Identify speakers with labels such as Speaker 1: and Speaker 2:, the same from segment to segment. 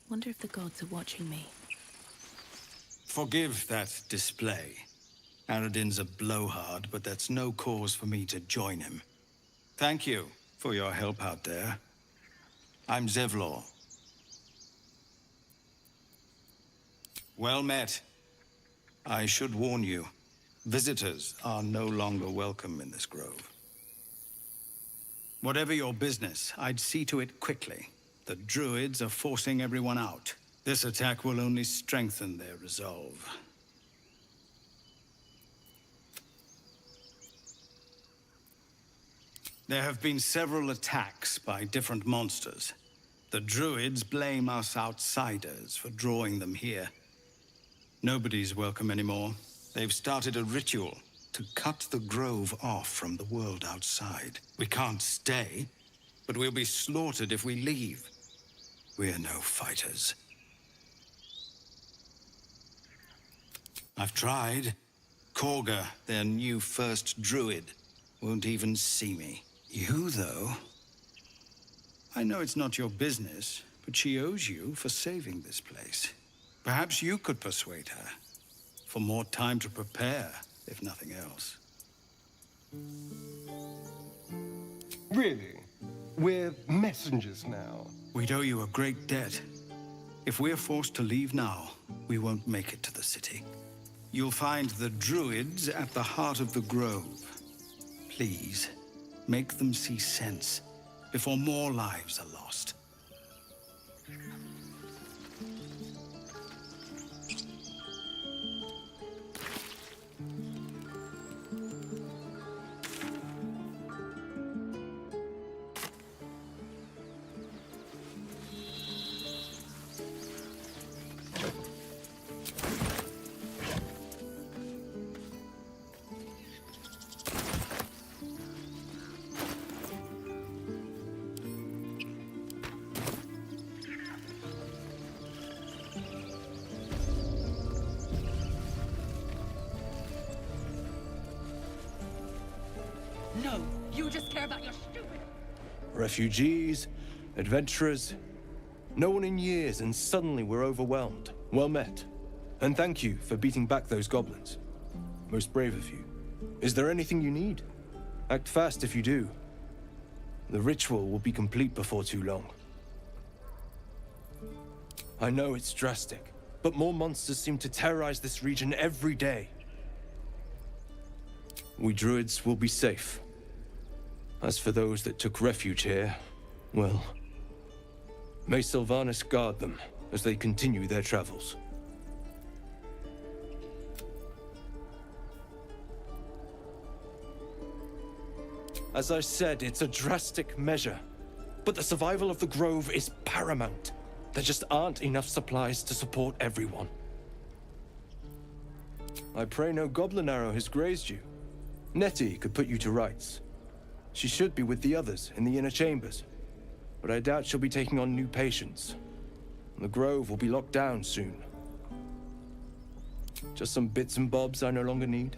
Speaker 1: Wonder if the gods are watching me.
Speaker 2: Forgive that display. Aradin's a blowhard, but that's no cause for me to join him. Thank you for your help out there. I'm Zevlor. Well met. I should warn you, visitors are no longer welcome in this grove. Whatever your business, I'd see to it quickly. The druids are forcing everyone out. This attack will only strengthen their resolve. There have been several attacks by different monsters. The druids blame us outsiders for drawing them here. Nobody's welcome anymore. They've started a ritual to cut the grove off from the world outside. We can't stay, but we'll be slaughtered if we leave. We're no fighters. I've tried. Korga, their new first druid, won't even see me. You, though? I know it's not your business, but she owes you for saving this place. Perhaps you could persuade her. For more time to prepare, if nothing else.
Speaker 3: Really? We're messengers now.
Speaker 2: We'd owe you a great debt. If we're forced to leave now, we won't make it to the city. You'll find the druids at the heart of the grove. Please, make them see sense before more lives are lost.
Speaker 4: No, you just care about your stupid...
Speaker 5: Refugees, adventurers, no one in years, and suddenly we're overwhelmed. Well met. And thank you for beating back those goblins. Most brave of you. Is there anything you need? Act fast if you do. The ritual will be complete before too long. I know it's drastic, but more monsters seem to terrorize this region every day. We druids will be safe. As for those that took refuge here, well, may Sylvanas guard them as they continue their travels. As I said, it's a drastic measure, but the survival of the grove is paramount. There just aren't enough supplies to support everyone. I pray no goblin arrow has grazed you. Nettie could put you to rights. She should be with the others in the inner chambers, but I doubt she'll be taking on new patients. The grove will be locked down soon. Just some bits and bobs I no longer need.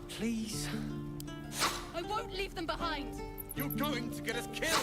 Speaker 4: Please. I won't leave them behind!
Speaker 6: You're going to get us killed!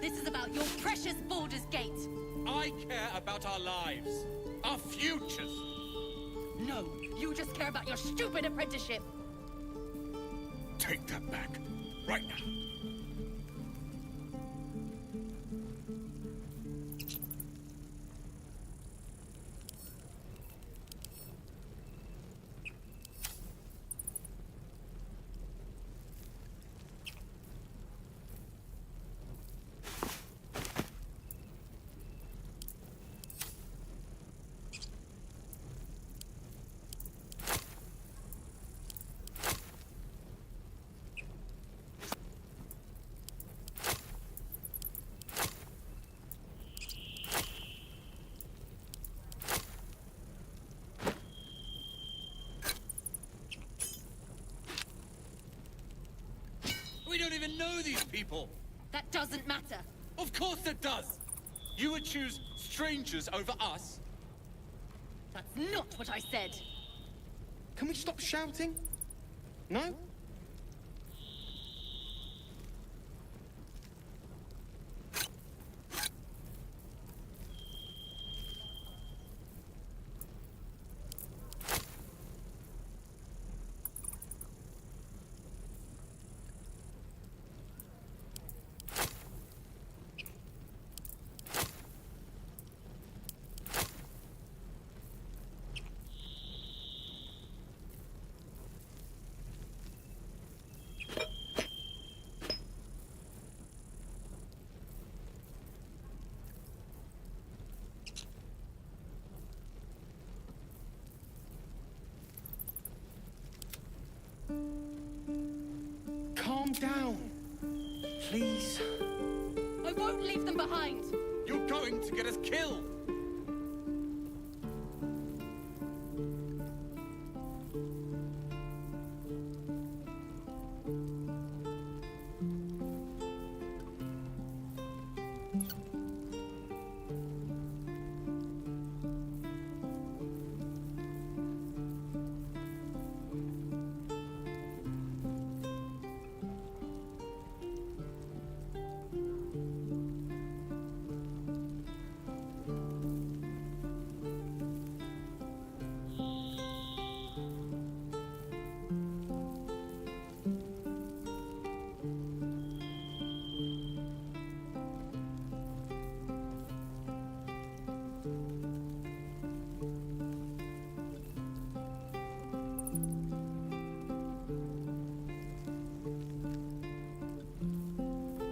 Speaker 4: This is about your precious Baldur's Gate!
Speaker 6: I care about our lives, our futures.
Speaker 4: No, you just care about your stupid apprenticeship!
Speaker 6: Take that back, right now. even know these people.
Speaker 4: That doesn't matter.
Speaker 6: Of course it does. You would choose strangers over us.
Speaker 4: That's not what I said.
Speaker 6: Can we stop shouting? No? Calm down, please.
Speaker 4: I won't leave them behind.
Speaker 6: You're going to get us killed.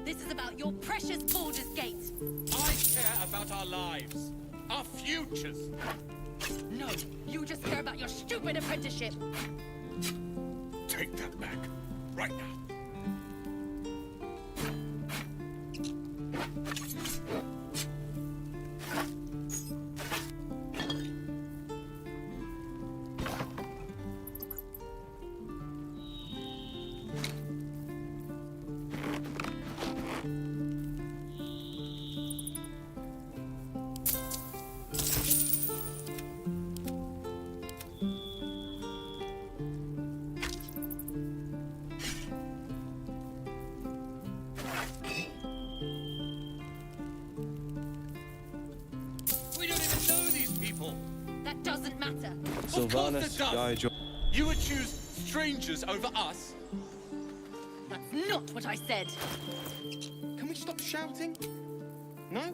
Speaker 4: This is about your precious Baldur's Gate.
Speaker 6: I care about our lives, our futures.
Speaker 4: No, you just care about your stupid apprenticeship.
Speaker 6: Take that back, right now. We don't even know these people.
Speaker 4: That doesn't matter.
Speaker 6: Of course
Speaker 5: Sylvanas,
Speaker 6: it does.
Speaker 5: guide your...
Speaker 6: You would choose strangers over us.
Speaker 4: That's not what I said.
Speaker 6: Can we stop shouting? No?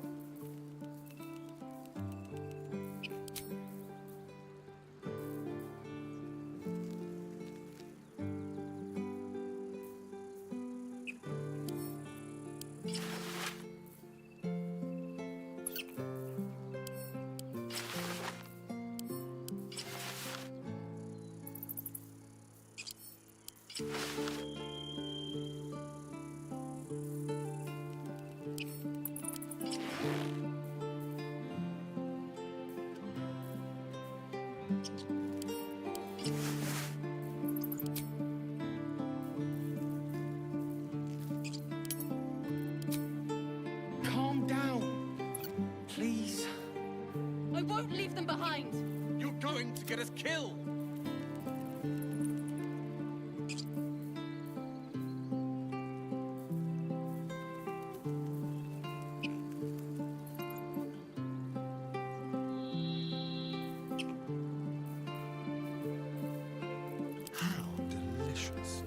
Speaker 6: Calm down, please.
Speaker 4: I won't leave them behind.
Speaker 6: You're going to get us killed.
Speaker 3: How delicious.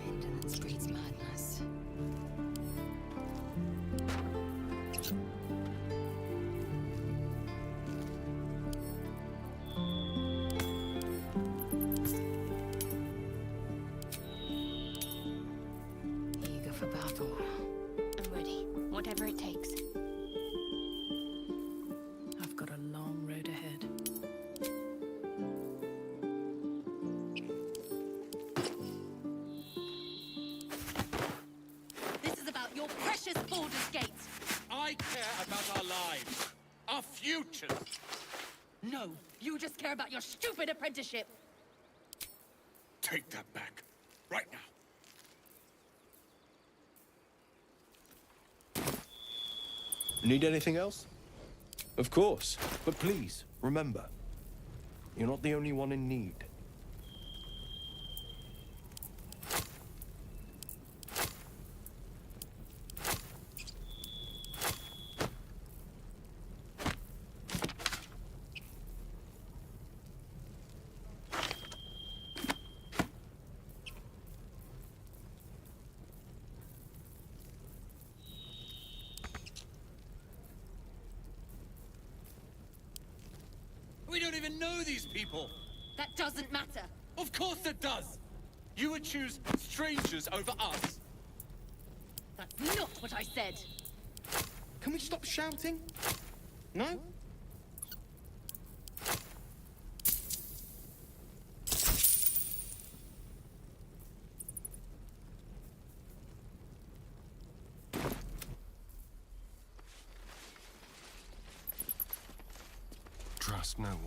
Speaker 1: Maintenance breeds madness. Eager for battle. I'm ready. Whatever it takes. I've got a long road ahead.
Speaker 4: This is about your precious Baldur's Gate.
Speaker 6: I care about our lives, our futures.
Speaker 4: No, you just care about your stupid apprenticeship.
Speaker 6: Take that back, right now.
Speaker 5: Need anything else? Of course, but please, remember, you're not the only one in need.
Speaker 6: We don't even know these people.
Speaker 4: That doesn't matter.
Speaker 6: Of course it does. You would choose strangers over us.
Speaker 4: That's not what I said.
Speaker 3: Can we stop shouting? No? Trust no one.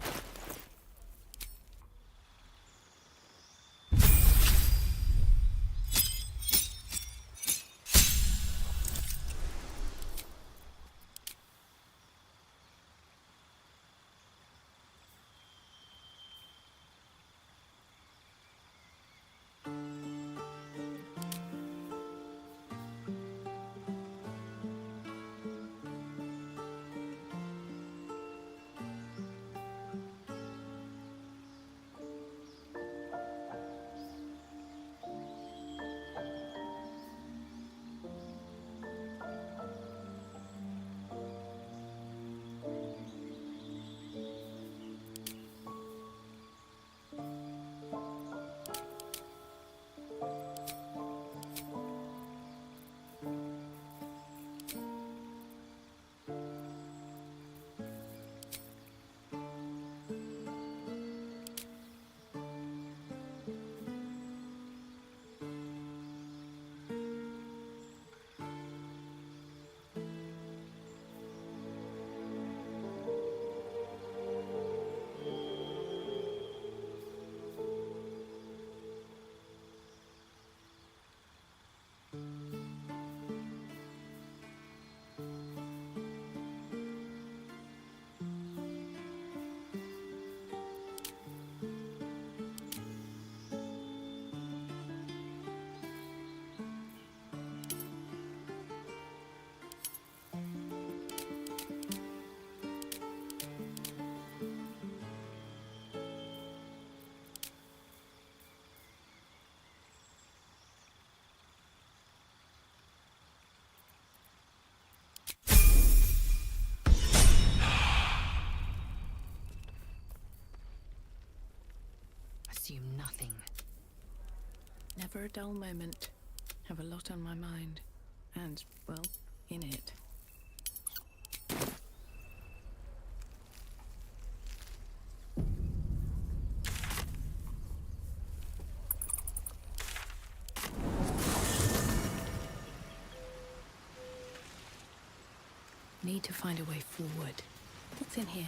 Speaker 1: Assume nothing.
Speaker 7: Never a dull moment. Have a lot on my mind. And, well, in it. Need to find a way forward. What's in here?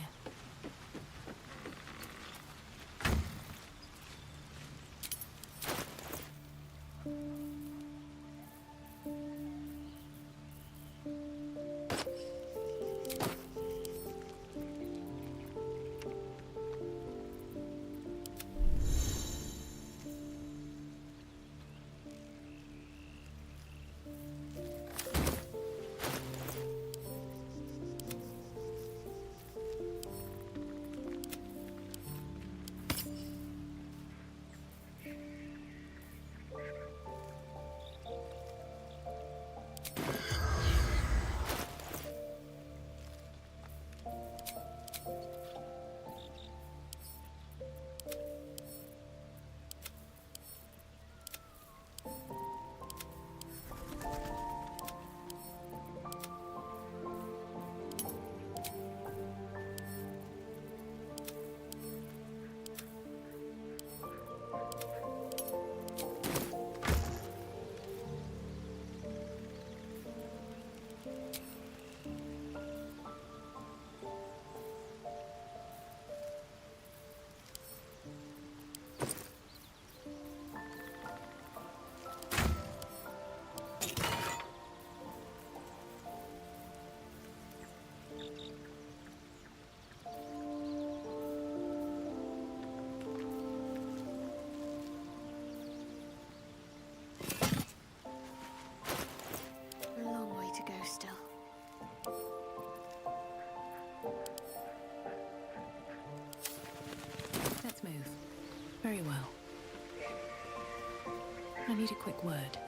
Speaker 7: I need a quick word.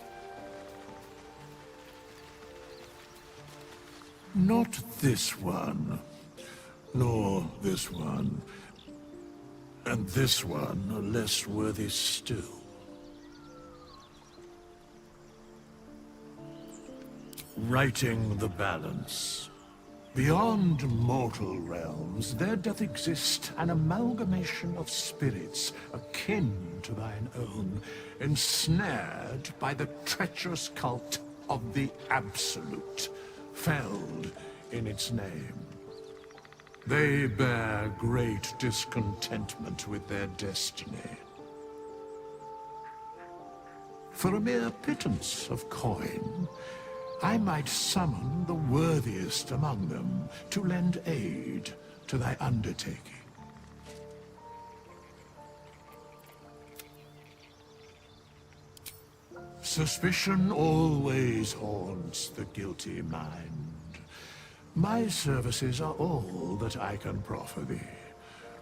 Speaker 8: Not this one, nor this one, and this one are less worthy still. Righting the balance. Beyond mortal realms, there doth exist an amalgamation of spirits akin to thine own, ensnared by the treacherous cult of the Absolute, felled in its name. They bear great discontentment with their destiny. For a mere pittance of coin, I might summon the worthiest among them to lend aid to thy undertaking. Suspicion always haunts the guilty mind. My services are all that I can proffer thee.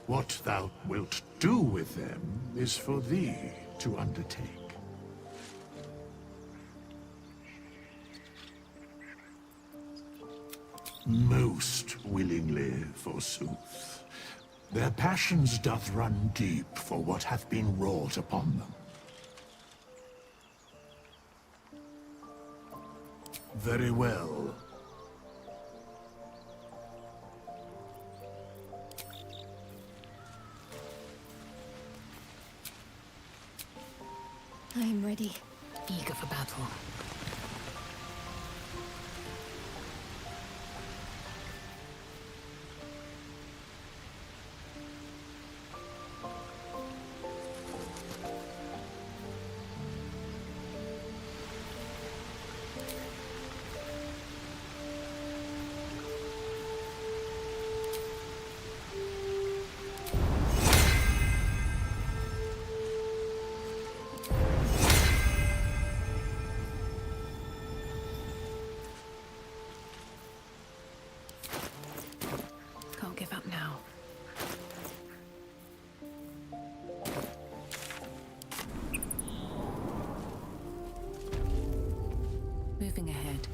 Speaker 8: What thou wilt do with them is for thee to undertake. Most willingly, forsooth. Their passions doth run deep for what hath been wrought upon them. Very well.
Speaker 1: I am ready.
Speaker 4: Eager for battle.
Speaker 7: Can't give up now. Moving ahead.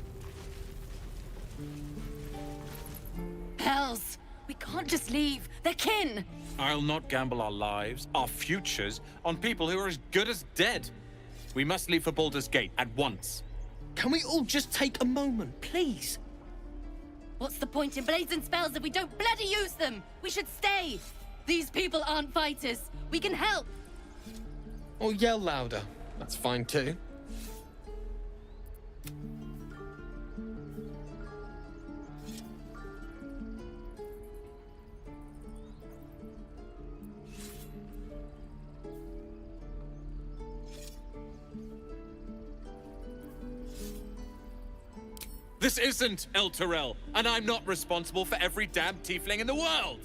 Speaker 4: Hells! We can't just leave. They're kin!
Speaker 6: I'll not gamble our lives, our futures, on people who are as good as dead. We must leave for Baldur's Gate at once.
Speaker 3: Can we all just take a moment, please?
Speaker 4: What's the point in blazing spells if we don't bloody use them? We should stay! These people aren't fighters. We can help!
Speaker 3: Or yell louder. That's fine too.
Speaker 6: This isn't El Terrell, and I'm not responsible for every damn tiefling in the world!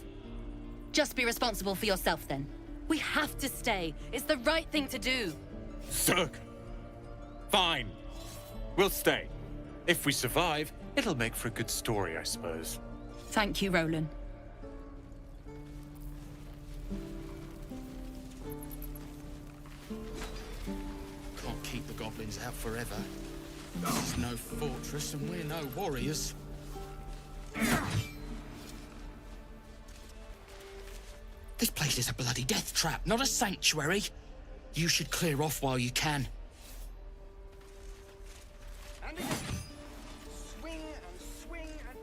Speaker 4: Just be responsible for yourself then. We have to stay. It's the right thing to do.
Speaker 6: Zerg! Fine. We'll stay. If we survive, it'll make for a good story, I suppose.
Speaker 4: Thank you, Roland.
Speaker 3: Can't keep the goblins out forever. This is no fortress and we're no warriors. This place is a bloody death trap, not a sanctuary. You should clear off while you can.
Speaker 9: And again. Swing and swing and...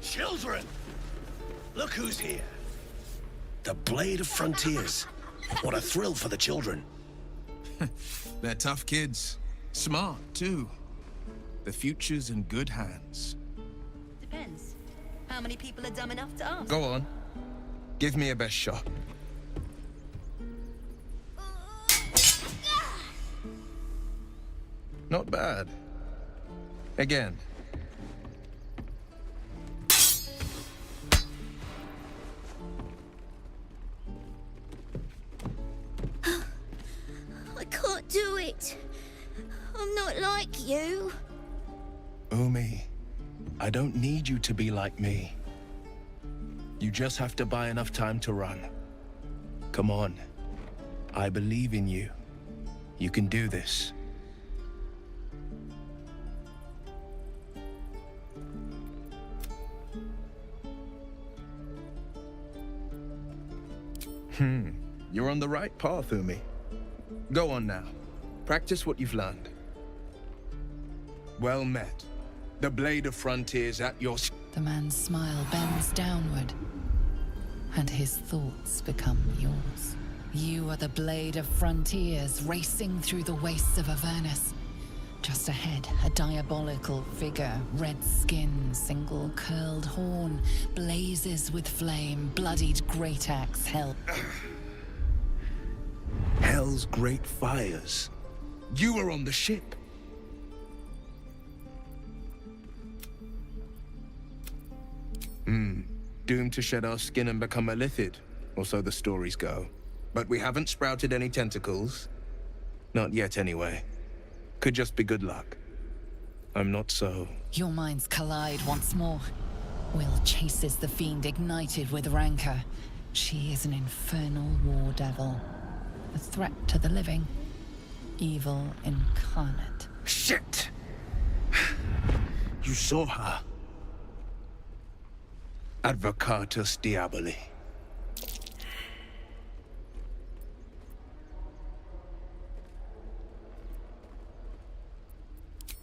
Speaker 10: Children! Look who's here. The Blade of Frontiers. What a thrill for the children.
Speaker 11: They're tough kids. Smart, too. The future's in good hands.
Speaker 4: Depends. How many people are dumb enough to ask?
Speaker 11: Go on. Give me a best shot. Not bad. Again.
Speaker 12: do it. I'm not like you.
Speaker 10: Umi, I don't need you to be like me. You just have to buy enough time to run. Come on. I believe in you. You can do this. You're on the right path, Umi. Go on now. Practice what you've learned. Well met. The blade of frontiers at your...
Speaker 13: The man's smile bends downward, and his thoughts become yours. You are the blade of frontiers racing through the wastes of Avernus. Just ahead, a diabolical figure, red skin, single curled horn, blazes with flame, bloodied great axe held.
Speaker 10: Hell's great fires. You were on the ship. Doomed to shed our skin and become a lithid, or so the stories go. But we haven't sprouted any tentacles. Not yet, anyway. Could just be good luck. I'm not so...
Speaker 13: Your minds collide once more. Will chases the fiend ignited with rancor. She is an infernal war devil. A threat to the living. Evil incarnate.
Speaker 10: Shit! You saw her. Advocatus Diaboli.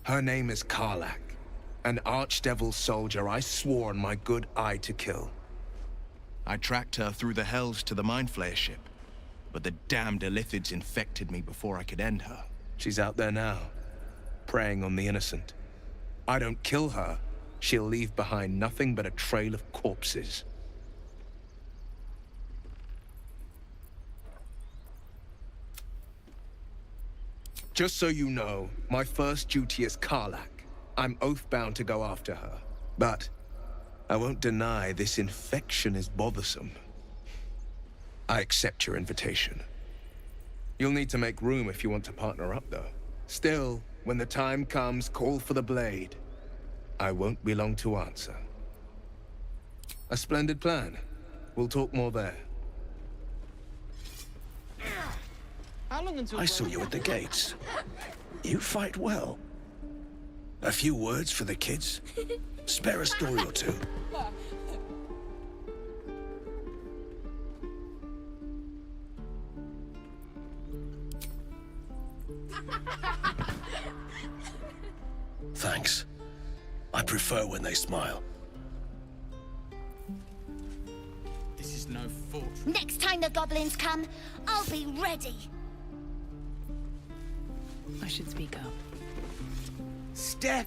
Speaker 10: Her name is Karlach, an archdevil soldier I swore on my good eye to kill.
Speaker 11: I tracked her through the hells to the Mind Flayer ship, but the damned Illithids infected me before I could end her.
Speaker 10: She's out there now, preying on the innocent. I don't kill her, she'll leave behind nothing but a trail of corpses. Just so you know, my first duty is Karlach. I'm oath-bound to go after her. But I won't deny this infection is bothersome. I accept your invitation. You'll need to make room if you want to partner up, though. Still, when the time comes, call for the blade. I won't be long to answer. A splendid plan. We'll talk more there.
Speaker 9: How long until...
Speaker 10: I saw you at the gates. You fight well. A few words for the kids? Spare a story or two. Thanks. I prefer when they smile.
Speaker 3: This is no fortress.
Speaker 12: Next time the goblins come, I'll be ready.
Speaker 7: I should speak up.
Speaker 9: Step,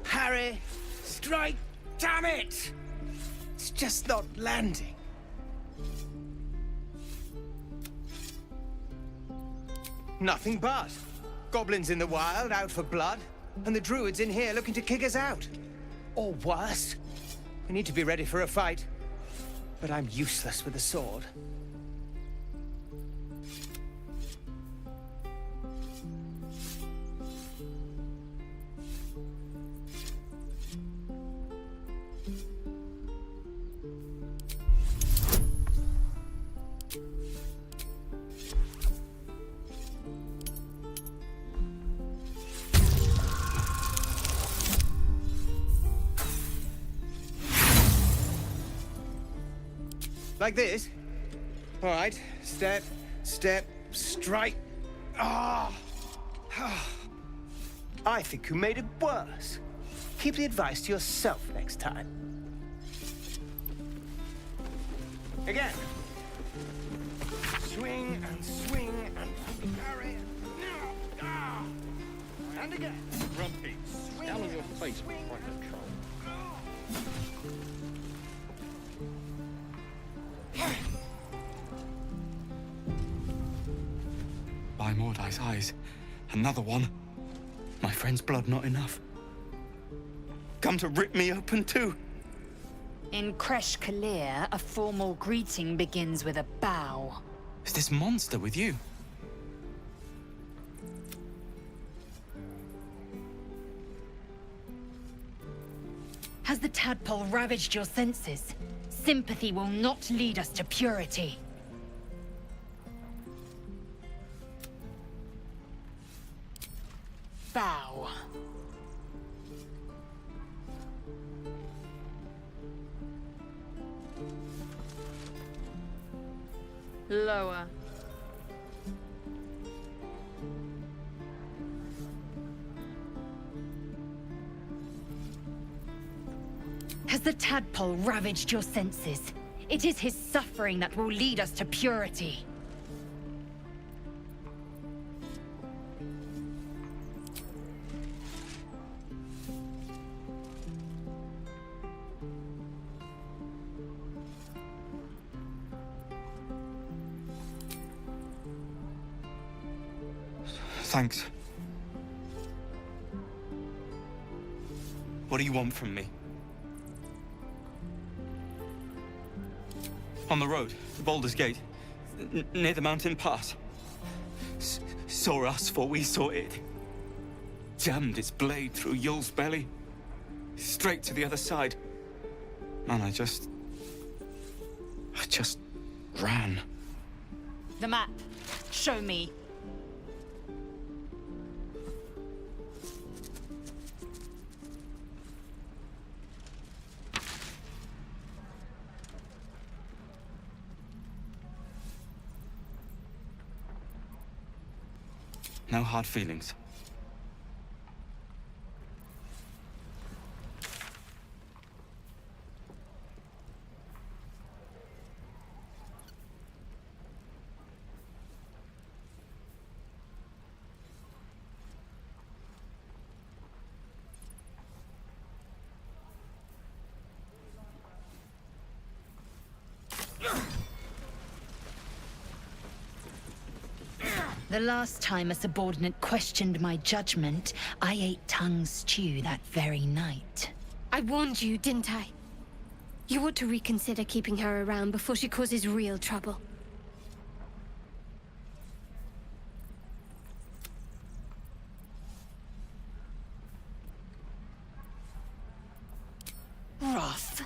Speaker 9: parry, strike, damn it! It's just not landing. Nothing but. Goblins in the wild, out for blood, and the druids in here looking to kick us out. Or worse. We need to be ready for a fight. But I'm useless with a sword. Like this? All right. Step, step, strike. Ah! I think you made it worse. Keep the advice to yourself next time. Again. Swing and swing and parry. And again.
Speaker 3: Grumpy.
Speaker 9: Swing
Speaker 3: Down on your
Speaker 9: and
Speaker 3: face,
Speaker 9: swing
Speaker 3: like a troll. By Mordai's eyes, another one. My friend's blood not enough. Come to rip me open too.
Speaker 1: In Kresh Kalir, a formal greeting begins with a bow.
Speaker 3: Is this monster with you?
Speaker 4: Has the tadpole ravaged your senses? Sympathy will not lead us to purity. Bow.
Speaker 7: Lower.
Speaker 4: Has the tadpole ravaged your senses? It is his suffering that will lead us to purity.
Speaker 3: Thanks. What do you want from me? On the road, the Baldur's Gate, near the mountain pass. Saw us, for we saw it. Jammed its blade through Yul's belly, straight to the other side. And I just ran.
Speaker 4: The map. Show me.
Speaker 3: No hard feelings.
Speaker 4: The last time a subordinate questioned my judgment, I ate tongue stew that very night.
Speaker 1: I warned you, didn't I? You ought to reconsider keeping her around before she causes real trouble.
Speaker 4: Rough.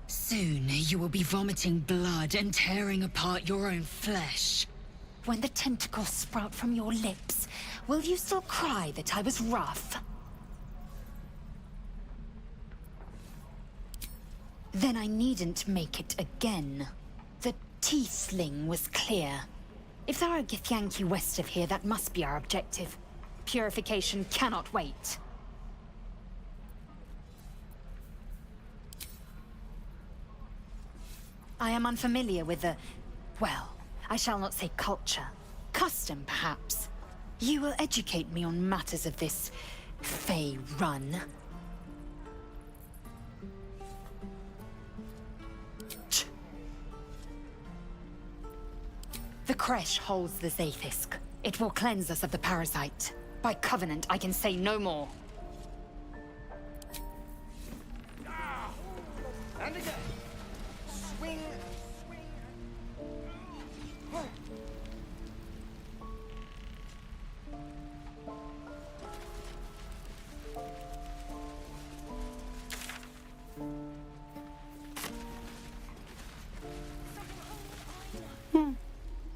Speaker 4: Soon you will be vomiting blood and tearing apart your own flesh. When the tentacles sprout from your lips, will you still cry that I was rough? Then I needn't make it again. The tiefling was clear. If there are Githyanki west of here, that must be our objective. Purification cannot wait. I am unfamiliar with the... well, I shall not say culture. Custom, perhaps. You will educate me on matters of this... Fey run. The Kresh holds the Zaithisk. It will cleanse us of the parasite. By covenant, I can say no more.
Speaker 9: And again. Swing.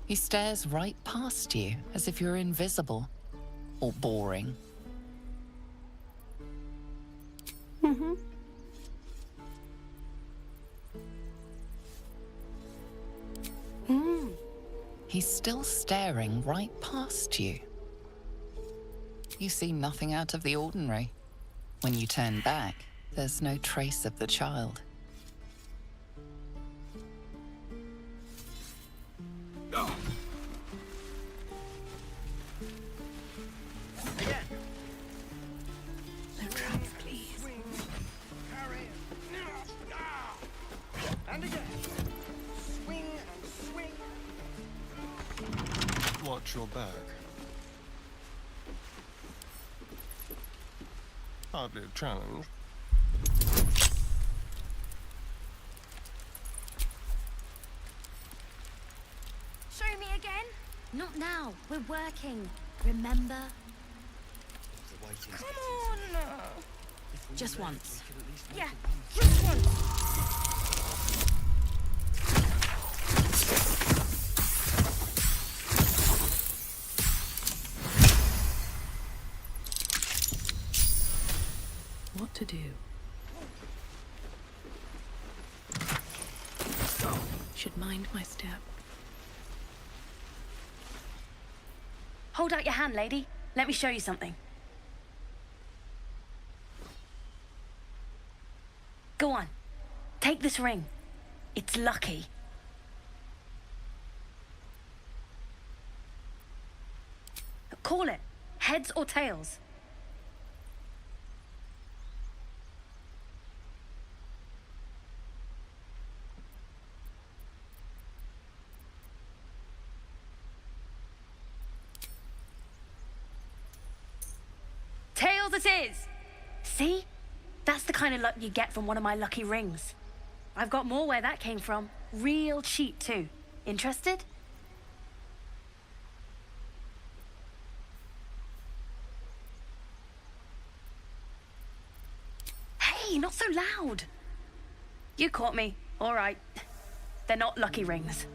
Speaker 13: He stares right past you, as if you're invisible. Or boring. He's still staring right past you. You see nothing out of the ordinary. When you turn back, there's no trace of the child.
Speaker 7: No traps, please.
Speaker 9: And again. Swing and swing.
Speaker 14: Watch your back. Hardly a challenge.
Speaker 1: Show me again? Not now. We're working. Remember?
Speaker 3: The waiting.
Speaker 1: Come on.
Speaker 15: Just once.
Speaker 12: Yeah, just once.
Speaker 7: What to do? Should mind my step.
Speaker 15: Hold out your hand, lady. Let me show you something. Go on. Take this ring. It's lucky. Call it. Heads or tails. Tails it is! See? That's the kind of luck you get from one of my lucky rings. I've got more where that came from. Real cheap, too. Interested? Hey, not so loud! You caught me. All right. They're not lucky rings.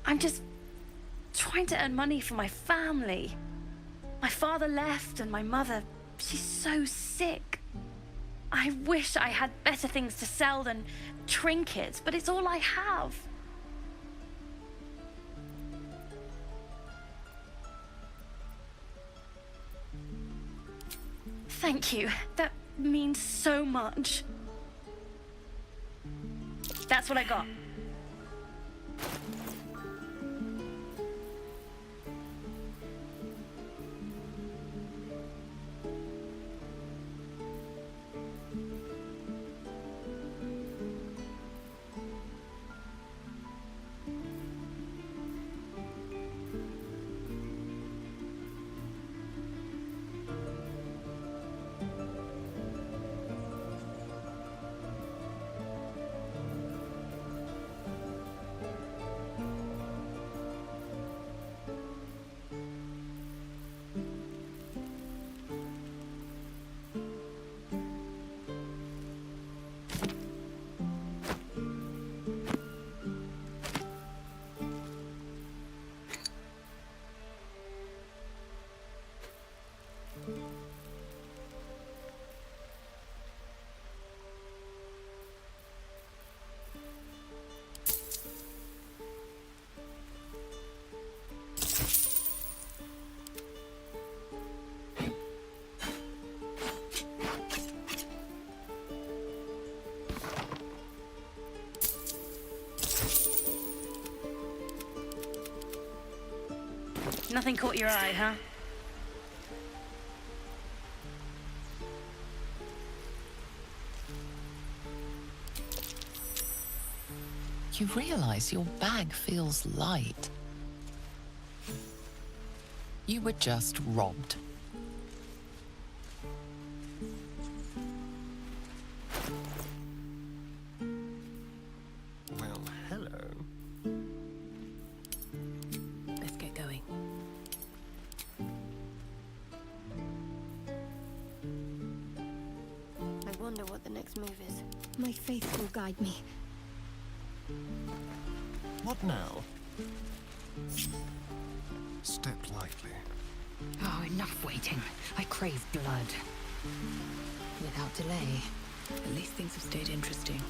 Speaker 15: I'm just trying to earn money for my family. My father left, and my mother, she's so sick. I wish I had better things to sell than trinkets, but it's all I have. Thank you. That means so much. That's what I got. Nothing caught your eye, huh?
Speaker 13: You realize your bag feels light. You were just robbed.
Speaker 14: Well, hello.
Speaker 7: Let's get going.
Speaker 1: I wonder what the next move is. My faith will guide me.
Speaker 14: What now? Step lightly.
Speaker 4: Oh, enough waiting. I crave blood. Without delay.
Speaker 7: At least things have stayed interesting.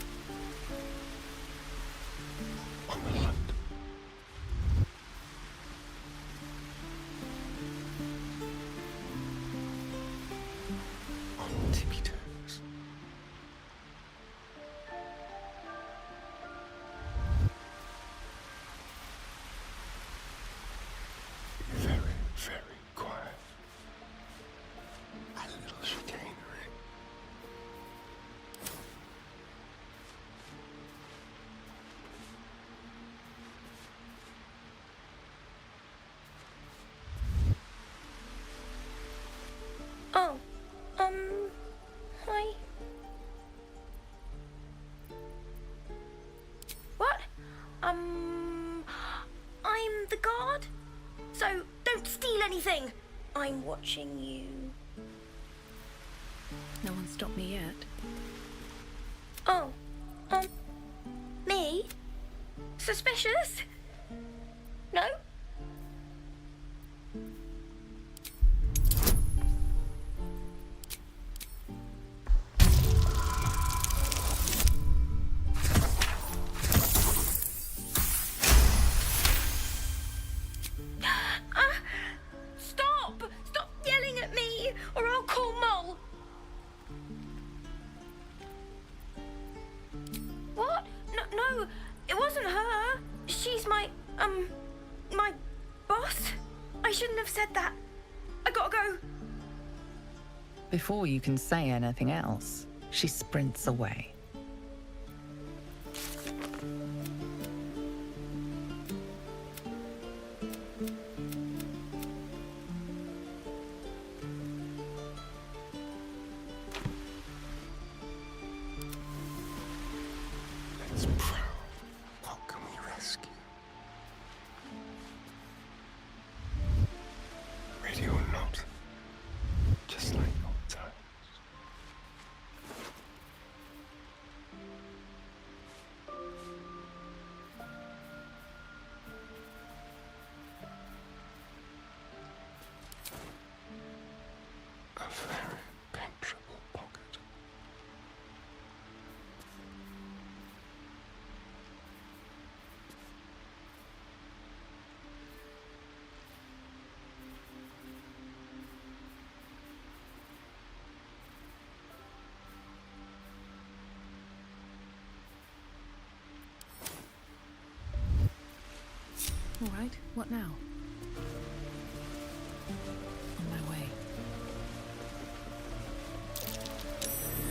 Speaker 14: On the hunt. On tippy toes. Very, very quiet. A little chicanery.
Speaker 15: Oh, hi. What? I'm the guard, so don't steal anything. I'm watching you.
Speaker 7: No one stopped me yet.
Speaker 12: Oh, me? Suspicious? No? Stop! Stop yelling at me, or I'll call Mole. What? No, it wasn't her. She's my boss. I shouldn't have said that. I gotta go.
Speaker 13: Before you can say anything else, she sprints away.
Speaker 14: Let's prowl. What can we rescue? Ready or not, just like old times. A very penetrable pocket.
Speaker 7: All right, what now? On my way.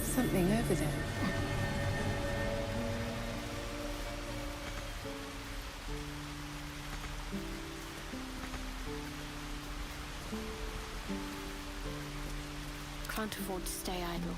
Speaker 7: Something over there.
Speaker 1: Can't afford to stay idle.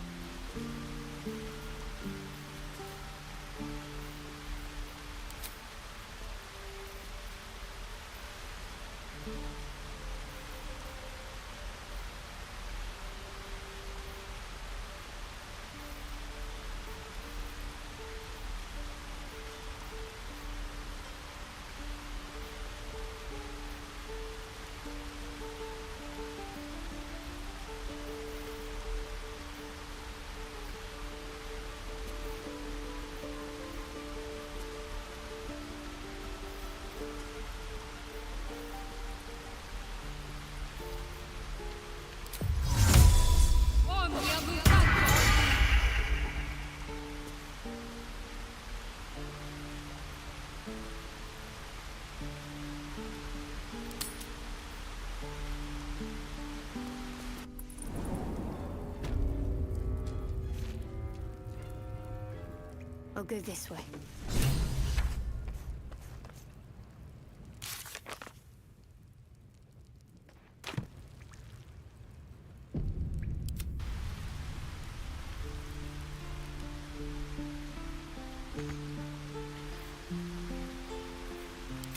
Speaker 1: I'll go this way.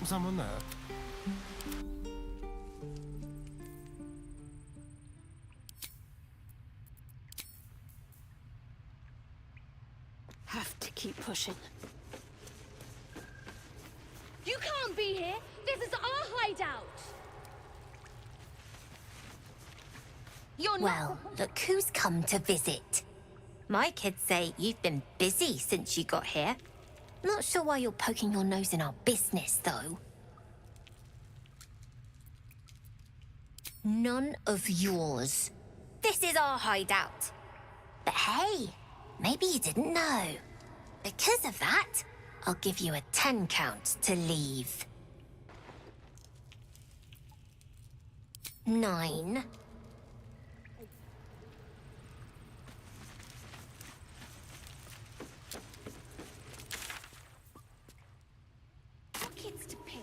Speaker 14: Someone there?
Speaker 1: Have to keep pushing.
Speaker 12: You can't be here. This is our hideout. You're
Speaker 16: Well, look who's come to visit. My kids say you've been busy since you got here. Not sure why you're poking your nose in our business, though. None of yours. This is our hideout. But hey, maybe you didn't know. Because of that, I'll give you a 10 count to leave. 9.
Speaker 12: Pockets to pick.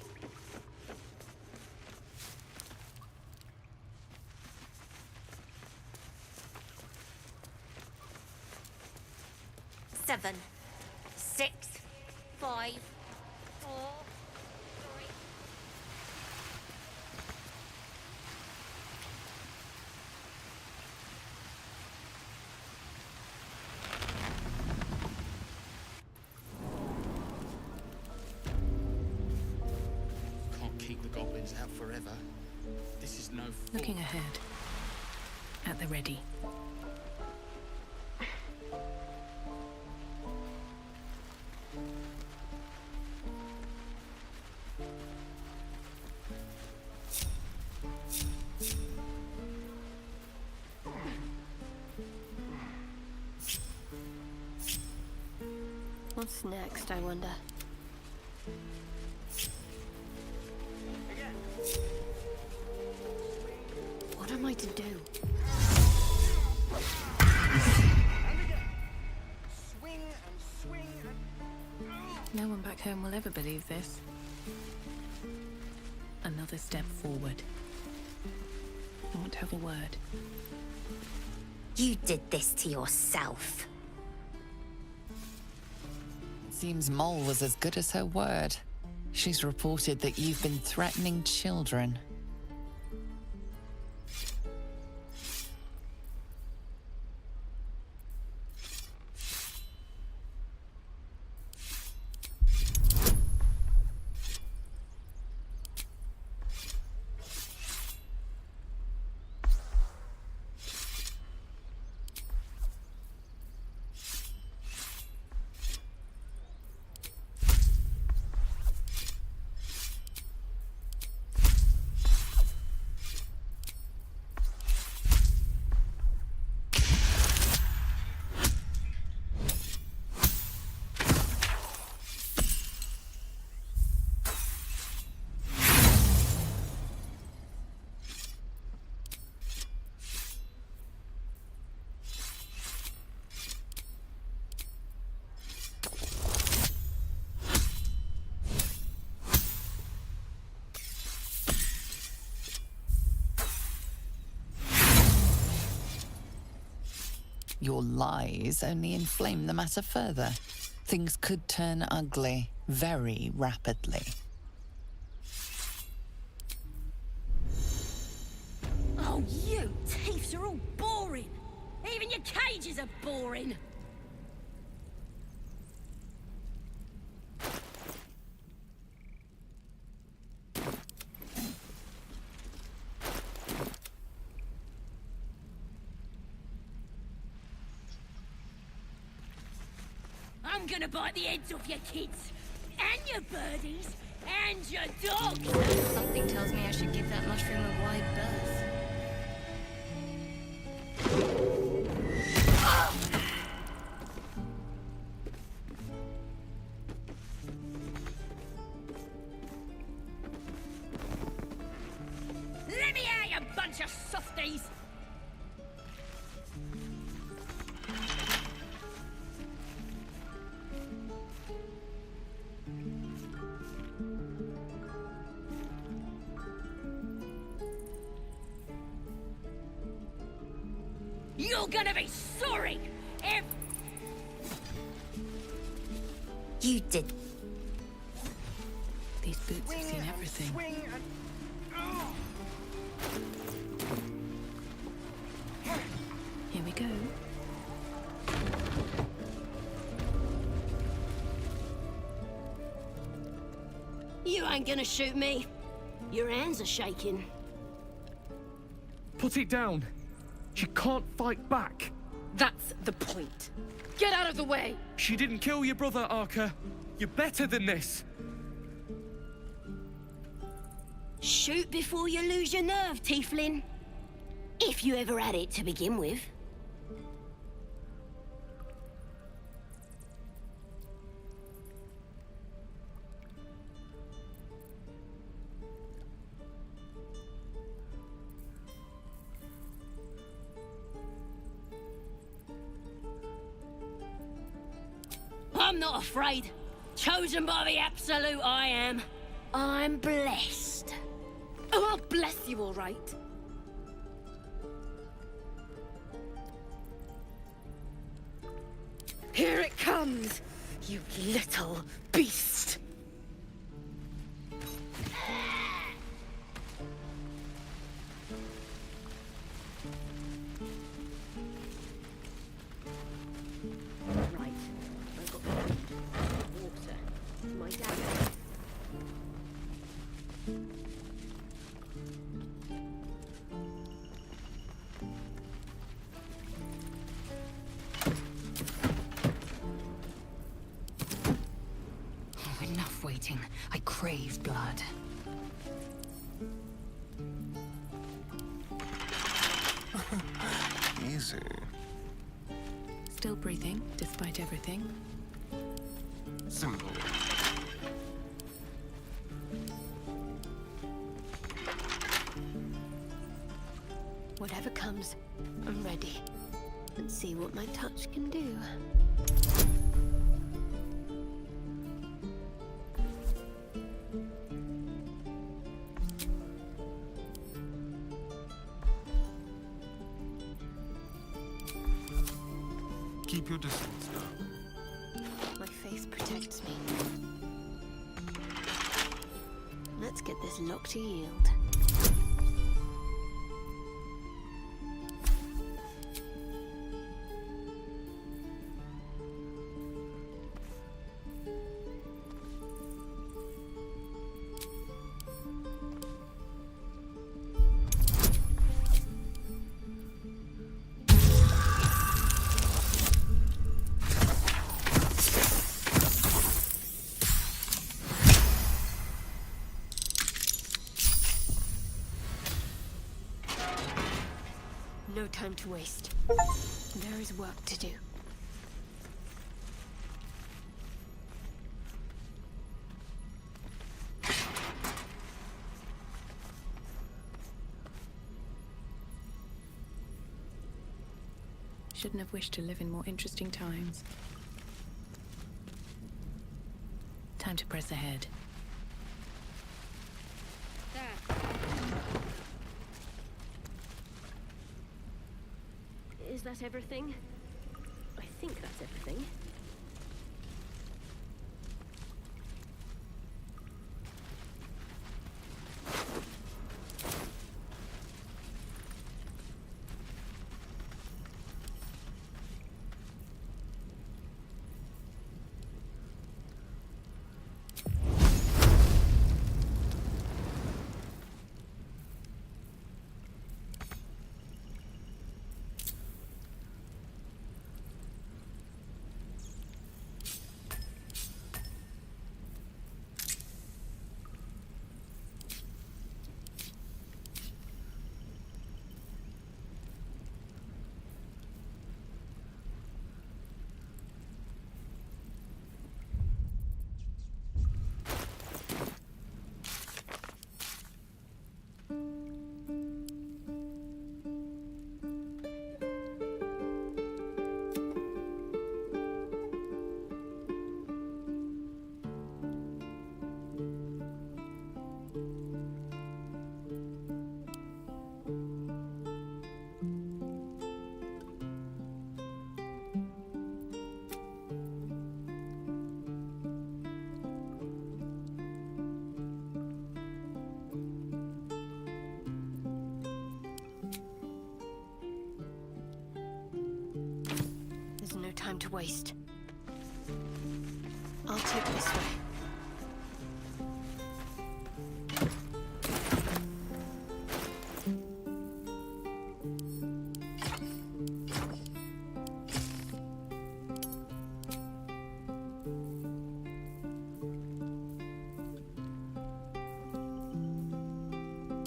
Speaker 16: 7, 6, 5, 4, 3.
Speaker 17: keep the goblins out forever. This is no fault.
Speaker 7: Looking ahead. At the ready.
Speaker 1: What's next, I wonder? What am I to do?
Speaker 7: No one back home will ever believe this. Another step forward. I won't have a word.
Speaker 16: You did this to yourself.
Speaker 13: Seems Mole was as good as her word. She's reported that you've been threatening children. Your lies only inflame the matter further. Things could turn ugly very rapidly.
Speaker 12: Oh, you thieves are all boring. Even your cages are boring. I'm gonna bite the heads off your kids, and your birdies, and your dogs!
Speaker 1: Something tells me I should give that mushroom a wide berth.
Speaker 12: Let me out, you bunch of softies! You're gonna be sorry if...
Speaker 16: You did.
Speaker 7: These boots have seen everything. Here we go.
Speaker 12: You ain't gonna shoot me. Your hands are shaking.
Speaker 3: Put it down. She can't fight back.
Speaker 12: That's the point. Get out of the way!
Speaker 3: She didn't kill your brother, Arca. You're better than this.
Speaker 12: Shoot before you lose your nerve, Tiefling. If you ever had it to begin with. I'm not afraid. Chosen by the Absolute, I am. I'm blessed. Oh, I'll bless you, all right. Here it comes, you little beast. Right, I've got water. My dad.
Speaker 4: crave blood.
Speaker 14: Easy.
Speaker 7: Still breathing, despite everything.
Speaker 14: Simple.
Speaker 1: Whatever comes, I'm ready. Let's see what my touch can do.
Speaker 14: Keep your distance now.
Speaker 1: My faith protects me. Let's get this lock to yield. No time to waste. There is work to do.
Speaker 7: Shouldn't have wished to live in more interesting times. Time to press ahead.
Speaker 12: Is that everything? I think that's everything.
Speaker 1: Time to waste. I'll take this way.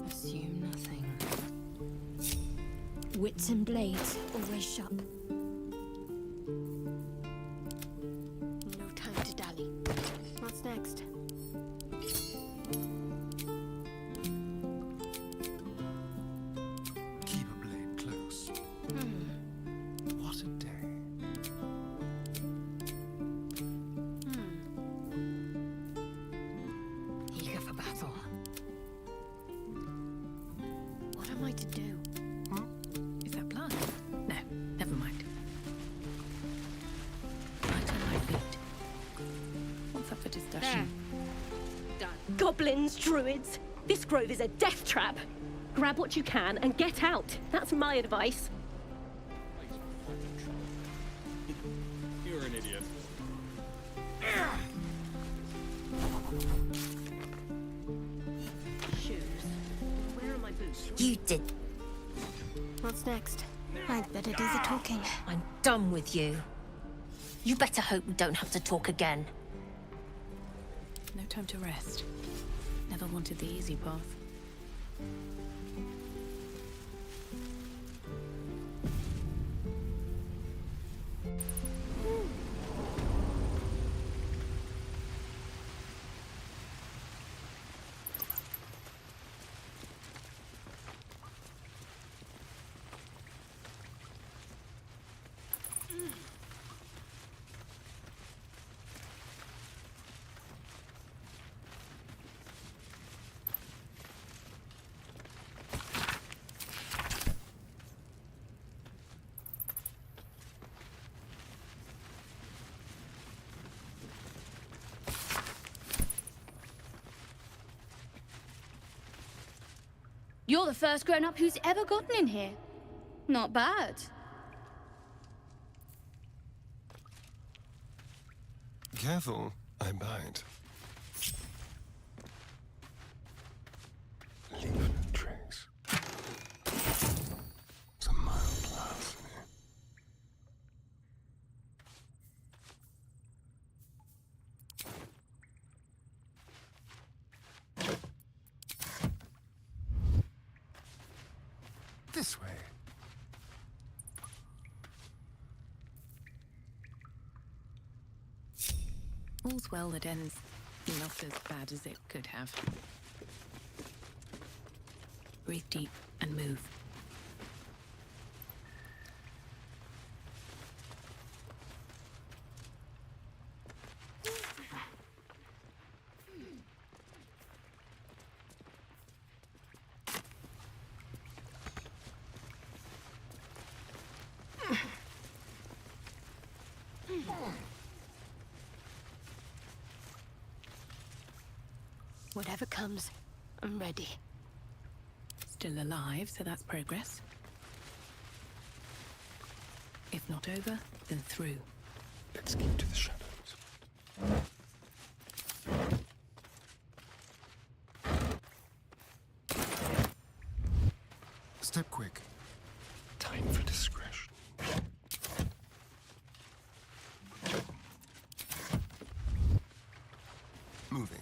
Speaker 4: Assume nothing.
Speaker 1: Wits and blades, always sharp. Next.
Speaker 14: Keep a blade close. What a day.
Speaker 1: Eager for battle. What am I to do?
Speaker 7: Is that blood? No, never mind. Right on my feet. What's up for discussion?
Speaker 12: Goblins, druids. This grove is a death trap. Grab what you can and get out. That's my advice.
Speaker 6: You're an idiot.
Speaker 12: Shoes. Where are my boots?
Speaker 16: You did.
Speaker 1: What's next? I'd better do the talking.
Speaker 16: I'm done with you. You better hope we don't have to talk again.
Speaker 7: No time to rest. Never wanted the easy path.
Speaker 12: You're the first grown-up who's ever gotten in here. Not bad.
Speaker 14: Careful, I bite. Leave no trace. It's a mild larceny. This way.
Speaker 7: All's well that ends not as bad as it could have. Breathe deep and move.
Speaker 1: Whatever comes, I'm ready.
Speaker 7: Still alive, so that's progress. If not over, then through.
Speaker 14: Let's keep to the shadows. Step quick. Time for discretion. Moving.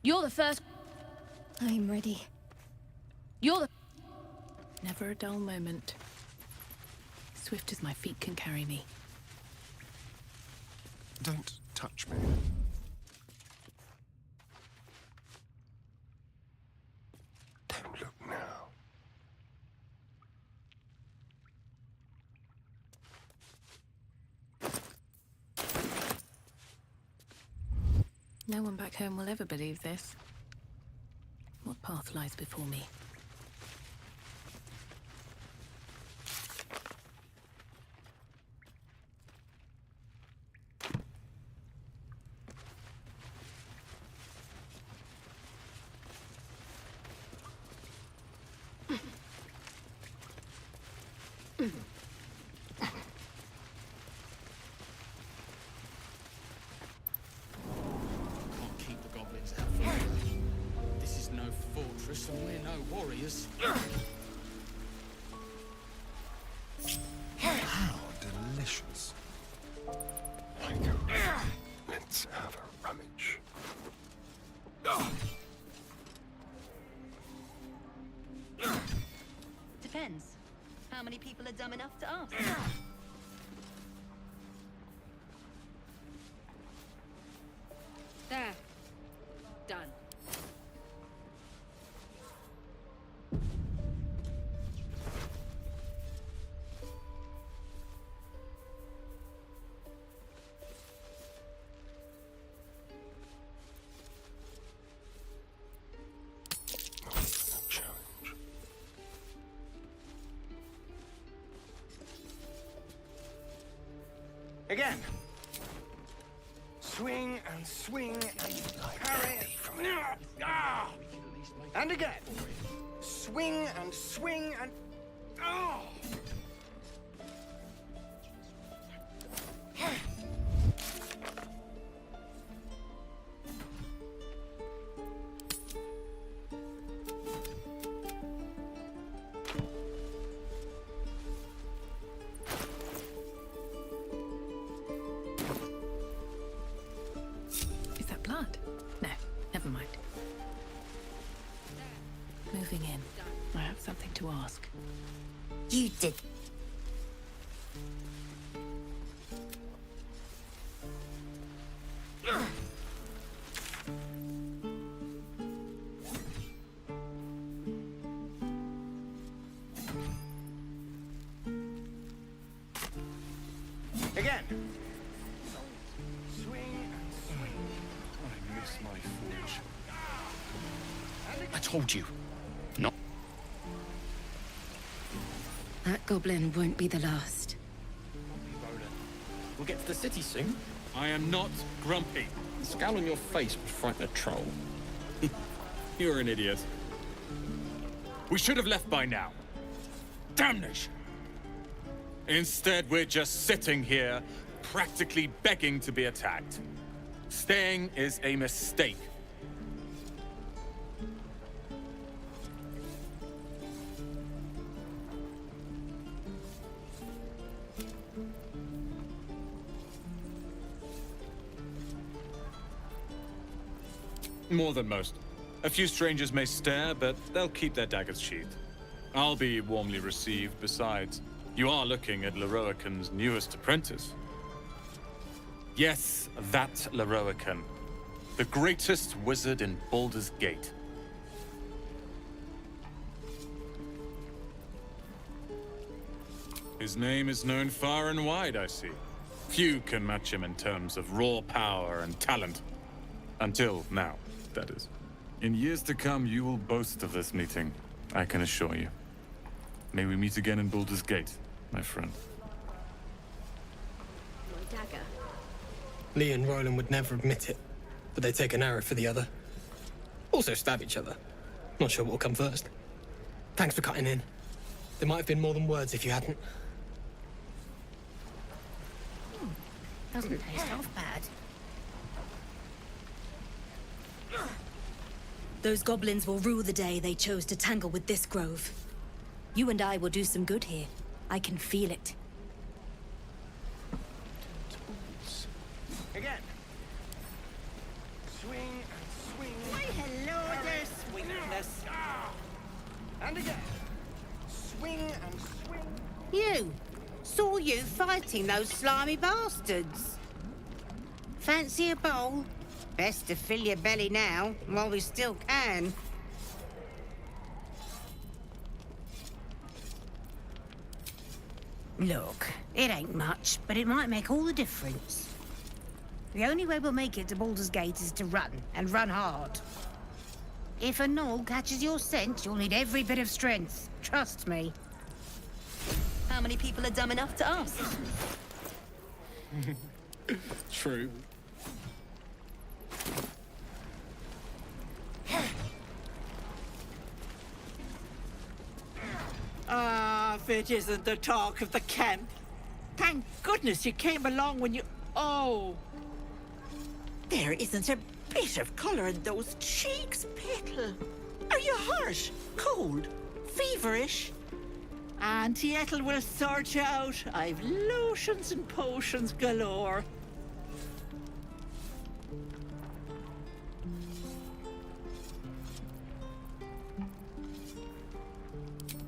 Speaker 12: You're the first.
Speaker 1: I'm ready.
Speaker 12: You're the.
Speaker 7: Never a dull moment. Swift as my feet can carry me.
Speaker 14: Don't touch me. Don't look now.
Speaker 7: No one back home will ever believe this. What path lies before me?
Speaker 17: Can't keep the goblins out forever. This is no fortress and we're no warriors.
Speaker 14: How delicious. I go. Let's have a rummage.
Speaker 18: Depends. How many people are dumb enough to ask?
Speaker 12: There. Done.
Speaker 14: Challenge.
Speaker 9: Again. Swing and swing and parry. Ah! And again. Swing and swing and. Oh!
Speaker 16: You did.
Speaker 9: Again.
Speaker 17: I miss my forge. I told you. Not.
Speaker 4: That goblin won't be the last.
Speaker 17: We'll get to the city soon. I am not grumpy. The scowl on your face would frighten a troll.
Speaker 6: You're an idiot. We should have left by now. Damnation! Instead, we're just sitting here, practically begging to be attacked. Staying is a mistake. More than most. A few strangers may stare, but they'll keep their daggers sheathed. I'll be warmly received. Besides, you are looking at Leroican's newest apprentice. Yes, that Leroican. The greatest wizard in Baldur's Gate. His name is known far and wide, I see. Few can match him in terms of raw power and talent. Until now, that is. In years to come, you will boast of this meeting, I can assure you. May we meet again in Baldur's Gate, my friend.
Speaker 18: My dagger.
Speaker 19: Lee and Roland would never admit it, but they take an arrow for the other. Also stab each other. Not sure what will come first. Thanks for cutting in. There might have been more than words if you hadn't.
Speaker 18: Doesn't taste half bad.
Speaker 20: Those goblins will rue the day they chose to tangle with this grove. You and I will do some good here. I can feel it.
Speaker 9: Again. Swing and swing.
Speaker 18: Why, hello there, sweetness.
Speaker 9: And again. Swing and swing.
Speaker 18: You! Saw you fighting those slimy bastards. Fancy a bowl? Best to fill your belly now, while we still can. Look, it ain't much, but it might make all the difference. The only way we'll make it to Baldur's Gate is to run, and run hard. If a gnoll catches your scent, you'll need every bit of strength. Trust me.
Speaker 20: How many people are dumb enough to ask?
Speaker 17: True.
Speaker 21: Ah, if it isn't the talk of the camp. Thank goodness you came along when you... Oh! There isn't a bit of colour in those cheeks, Petal. Are you hurt? Cold? Feverish? Auntie Ethel will sort you out. I've lotions and potions galore.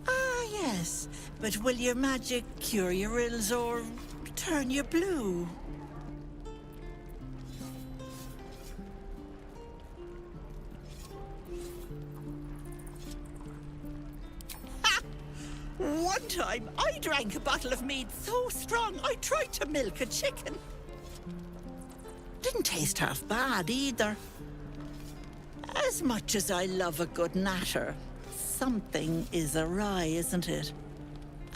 Speaker 21: Ah, yes. But will your magic cure your ills or turn you blue? One time, I drank a bottle of mead so strong, I tried to milk a chicken. Didn't taste half bad, either. As much as I love a good natter, something is awry, isn't it?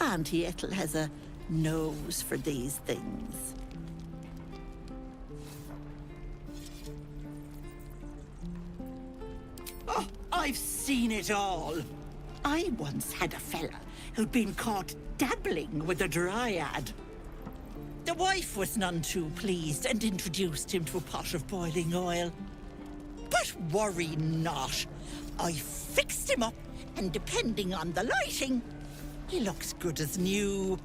Speaker 21: Auntie Ethel has a nose for these things. Oh, I've seen it all. I once had a fella who'd been caught dabbling with a dryad. The wife was none too pleased and introduced him to a pot of boiling oil. But worry not. I fixed him up, and depending on the lighting, he looks good as new.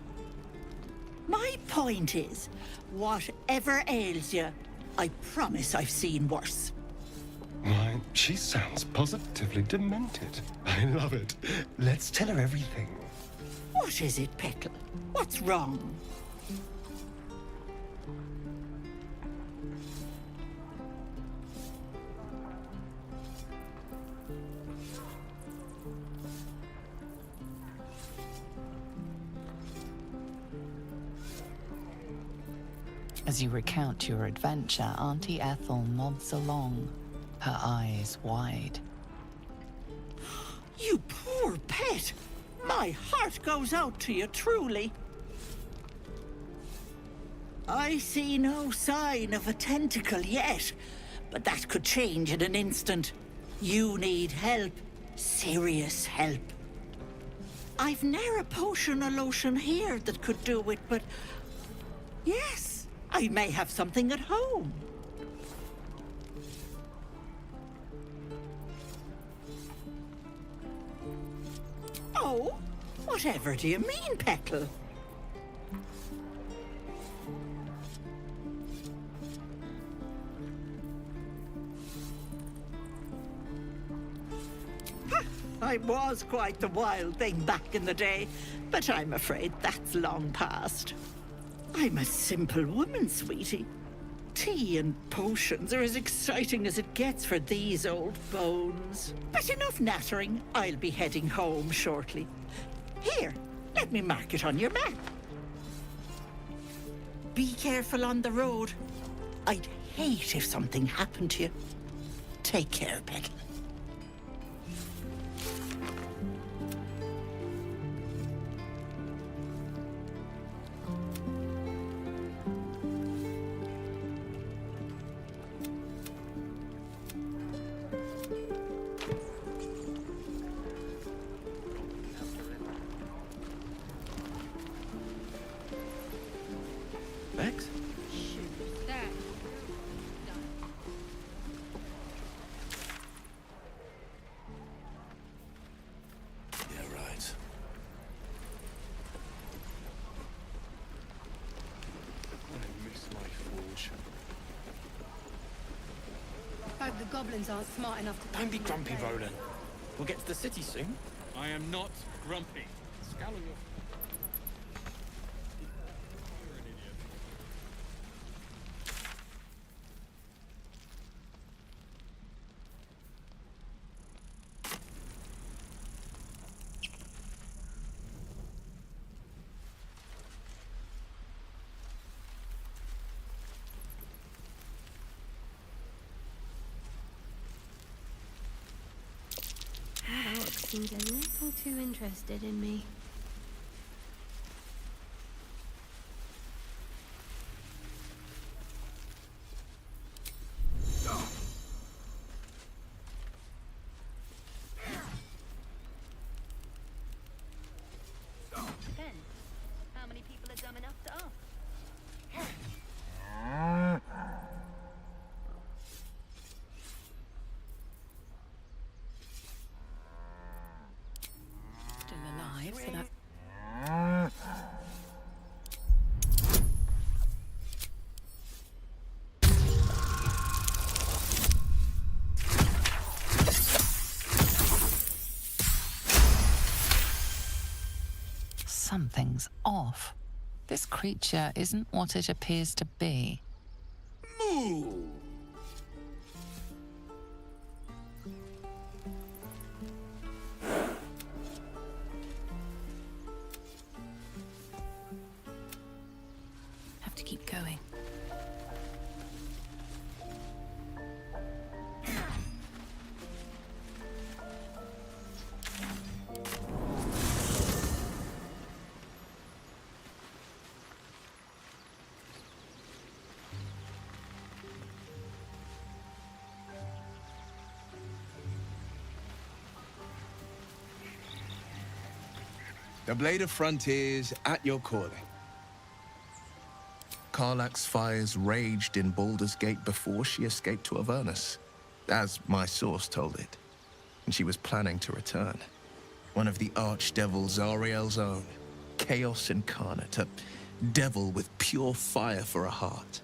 Speaker 21: My point is, whatever ails you, I promise I've seen worse.
Speaker 14: Why, she sounds positively demented. I love it. Let's tell her everything.
Speaker 21: What is it, Petal? What's wrong?
Speaker 13: As you recount your adventure, Auntie Ethel nods along, her eyes wide.
Speaker 21: You poor pet! My heart goes out to you, truly. I see no sign of a tentacle yet, but that could change in an instant. You need help. Serious help. I've ne'er a potion or lotion here that could do it, but... yes, I may have something at home. Oh, whatever do you mean, Petal? I was quite the wild thing back in the day, but I'm afraid that's long past. I'm a simple woman, sweetie. Tea and potions are as exciting as it gets for these old bones. But enough nattering. I'll be heading home shortly. Here, let me mark it on your map. Be careful on the road. I'd hate if something happened to you. Take care, Petal.
Speaker 5: Bex?
Speaker 14: Yeah, right. I miss my forge.
Speaker 1: Hope the goblins aren't smart enough to...
Speaker 19: Don't be grumpy, Roland. We'll get to the city soon.
Speaker 6: I am not grumpy. Scowl on your... You're an idiot.
Speaker 1: That orc seems a little too interested in me.
Speaker 12: Depends. How many people are dumb enough to ask?
Speaker 7: Still alive, so that...
Speaker 13: Something's off. This creature isn't what it appears to be.
Speaker 10: Moo!
Speaker 7: Have to keep going.
Speaker 10: The Blade of Frontiers at your calling.
Speaker 11: Karlach's fires raged in Baldur's Gate before she escaped to Avernus, as my source told it, and she was planning to return. One of the archdevil Zariel's own, chaos incarnate, a devil with pure fire for a heart.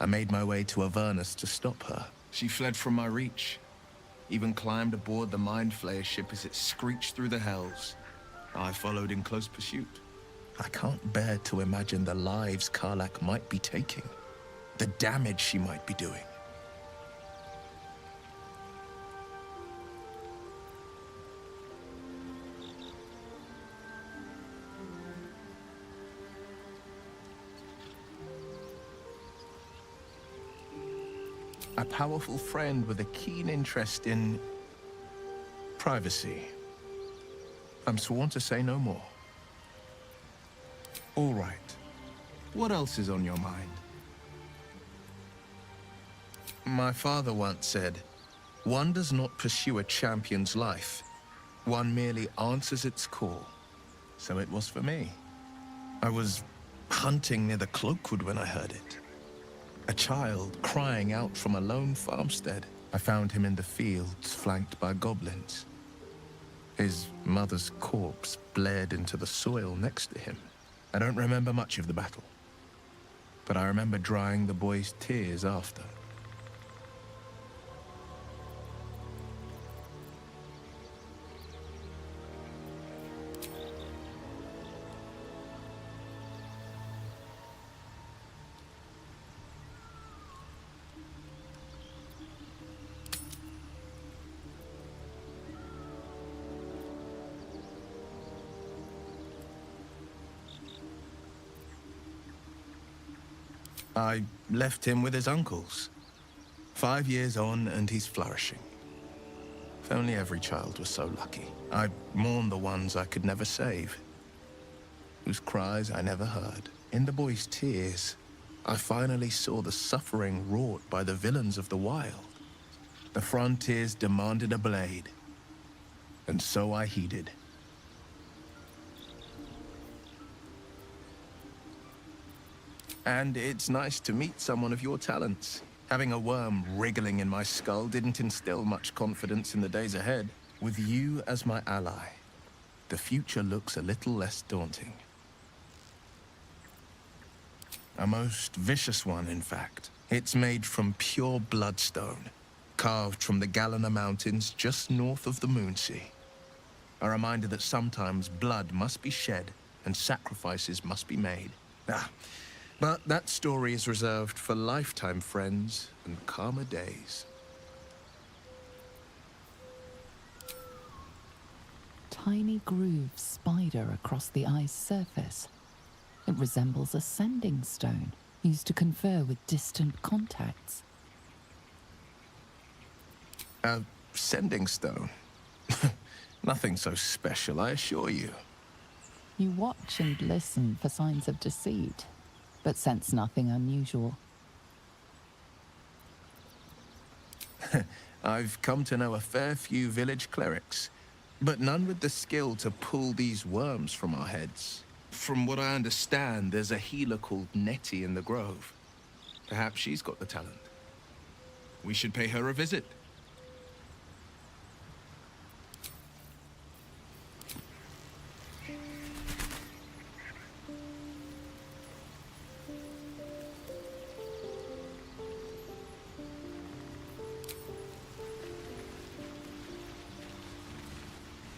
Speaker 11: I made my way to Avernus to stop her. She fled from my reach, even climbed aboard the Mind Flayer ship as it screeched through the hells. I followed in close pursuit. I can't bear to imagine the lives Karlak might be taking, the damage she might be doing. A powerful friend with a keen interest in privacy. I'm sworn to say no more. All right. What else is on your mind? My father once said, one does not pursue a champion's life. One merely answers its call. So it was for me. I was hunting near the Cloakwood when I heard it. A child crying out from a lone farmstead. I found him in the fields, flanked by goblins. His mother's corpse bled into the soil next to him. I don't remember much of the battle, but I remember drying the boy's tears after. I left him with his uncles. 5 years on, and he's flourishing. If only every child was so lucky. I mourn the ones I could never save, whose cries I never heard. In the boy's tears, I finally saw the suffering wrought by the villains of the wild. The frontiers demanded a blade, and so I heeded. And it's nice to meet someone of your talents. Having a worm wriggling in my skull didn't instill much confidence in the days ahead. With you as my ally, the future looks a little less daunting. A most vicious one, in fact. It's made from pure bloodstone, carved from the Galena Mountains just north of the Moonsea. A reminder that sometimes blood must be shed and sacrifices must be made. But that story is reserved for lifetime friends and calmer days.
Speaker 13: Tiny grooves spider across the eye's surface. It resembles a sending stone used to confer with distant contacts.
Speaker 11: A sending stone? Nothing so special, I assure you.
Speaker 13: You watch and listen for signs of deceit, but sense nothing unusual.
Speaker 11: I've come to know a fair few village clerics, but none with the skill to pull these worms from our heads. From what I understand, there's a healer called Nettie in the grove. Perhaps she's got the talent. We should pay her a visit.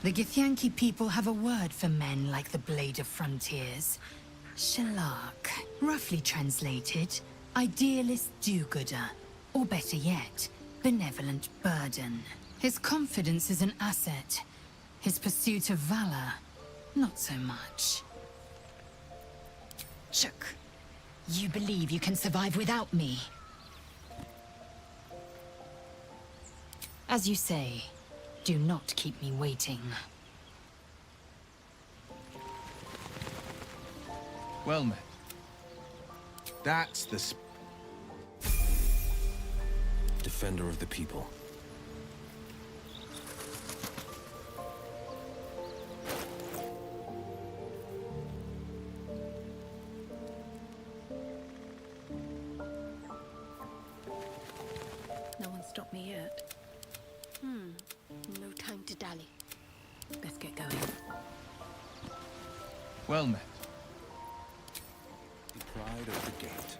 Speaker 4: The Githyanki people have a word for men like the Blade of Frontiers. Shalak. Roughly translated, idealist do-gooder. Or better yet, benevolent burden. His confidence is an asset. His pursuit of valor, not so much.
Speaker 20: Shook. You believe you can survive without me?
Speaker 4: As you say, do not keep me waiting.
Speaker 11: Well met. That's the
Speaker 5: defender of the people.
Speaker 7: No one stopped me yet.
Speaker 1: No time to dally.
Speaker 7: Let's get going.
Speaker 11: well met.
Speaker 5: The pride of the gate.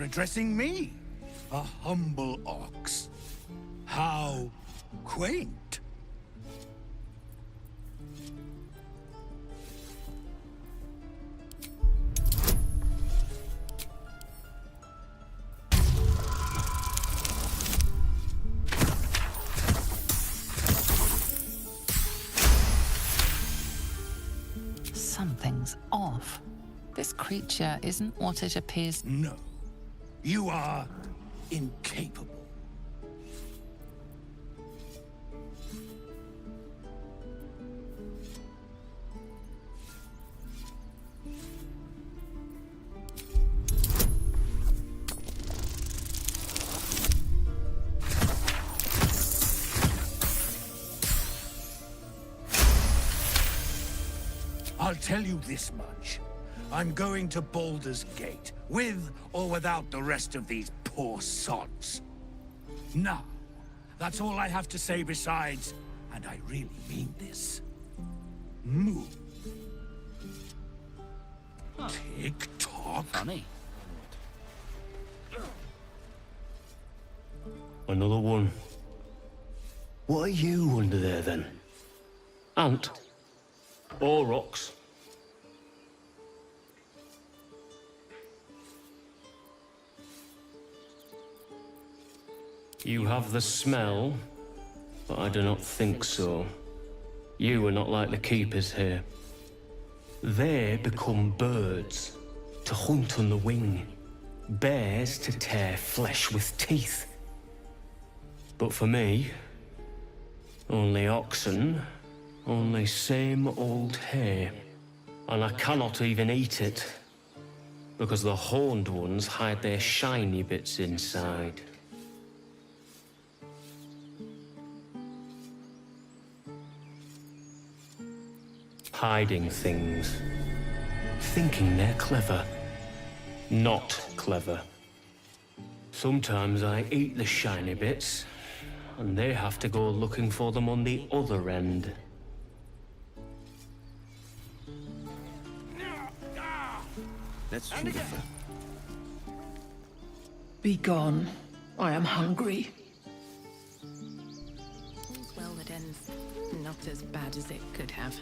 Speaker 8: addressing me, a humble ox. How quaint.
Speaker 13: Something's off. This creature isn't what it appears.
Speaker 8: No. You are incapable. I'll tell you this much. I'm going to Baldur's Gate, with or without the rest of these poor sods. Now, that's all I have to say besides, and I really mean this. Move. Tick-tock.
Speaker 2: Funny.
Speaker 22: Another one. What are you under there, then? Ant? Or rocks? You have the smell, but I do not think so. You are not like the keepers here. They become birds, to hunt on the wing. Bears to tear flesh with teeth. But for me, only oxen, only same old hay. And I cannot even eat it, because the horned ones hide their shiny bits inside. Hiding things. Thinking they're clever. Not clever. Sometimes I eat the shiny bits, and they have to go looking for them on the other end.
Speaker 2: Let's shoot it.
Speaker 21: Be gone. I am hungry.
Speaker 7: All's well that ends not as bad as it could have.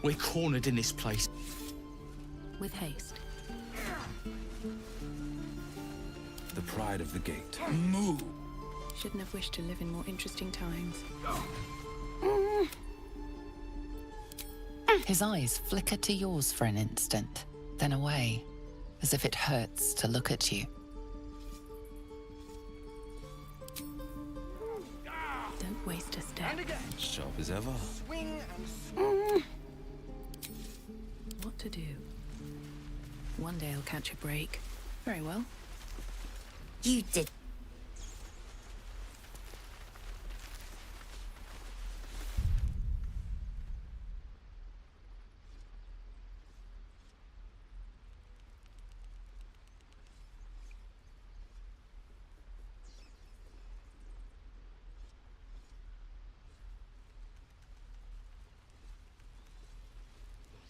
Speaker 17: We're cornered in this place.
Speaker 7: With haste.
Speaker 14: The pride of the gate.
Speaker 8: Move.
Speaker 7: Shouldn't have wished to live in more interesting times.
Speaker 13: His eyes flicker to yours for an instant, then away, as if it hurts to look at you.
Speaker 7: Don't waste a step.
Speaker 14: Sharp as ever.
Speaker 7: What to do? One day I'll catch a break. Very well.
Speaker 16: You did.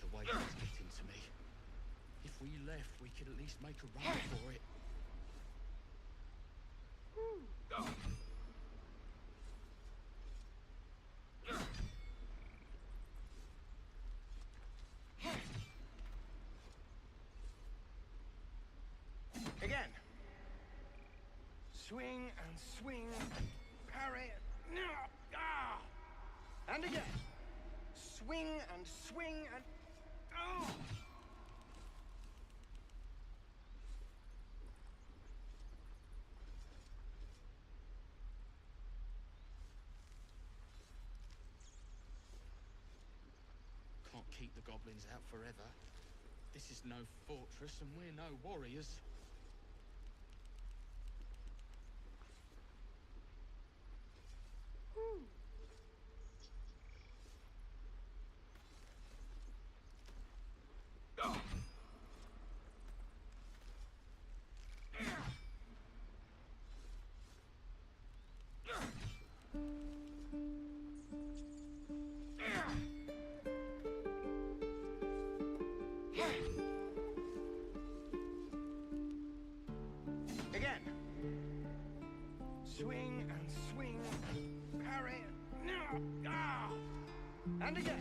Speaker 17: The way it's getting to me. If we left, we could at least make a run for it.
Speaker 9: Again. Swing and swing, parry, and again. Swing and swing and
Speaker 17: Can't keep the goblins out forever. This is no fortress and we're no warriors.
Speaker 9: And again.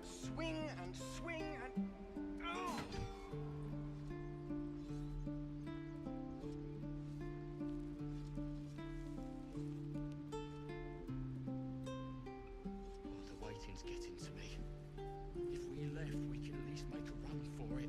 Speaker 9: Swing and swing and... Oh!
Speaker 17: Oh, the waiting's getting to me. If we left, we could at least make a run for it.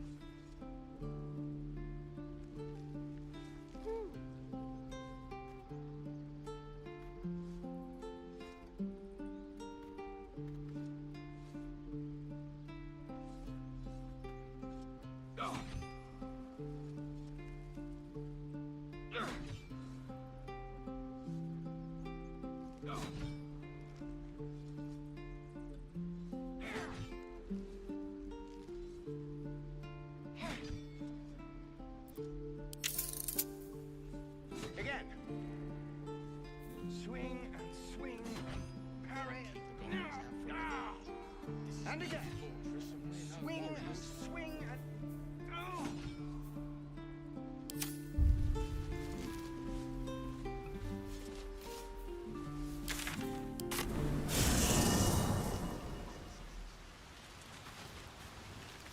Speaker 9: Again. Swing and swing and parry and... And again. Swing and swing and... Oh!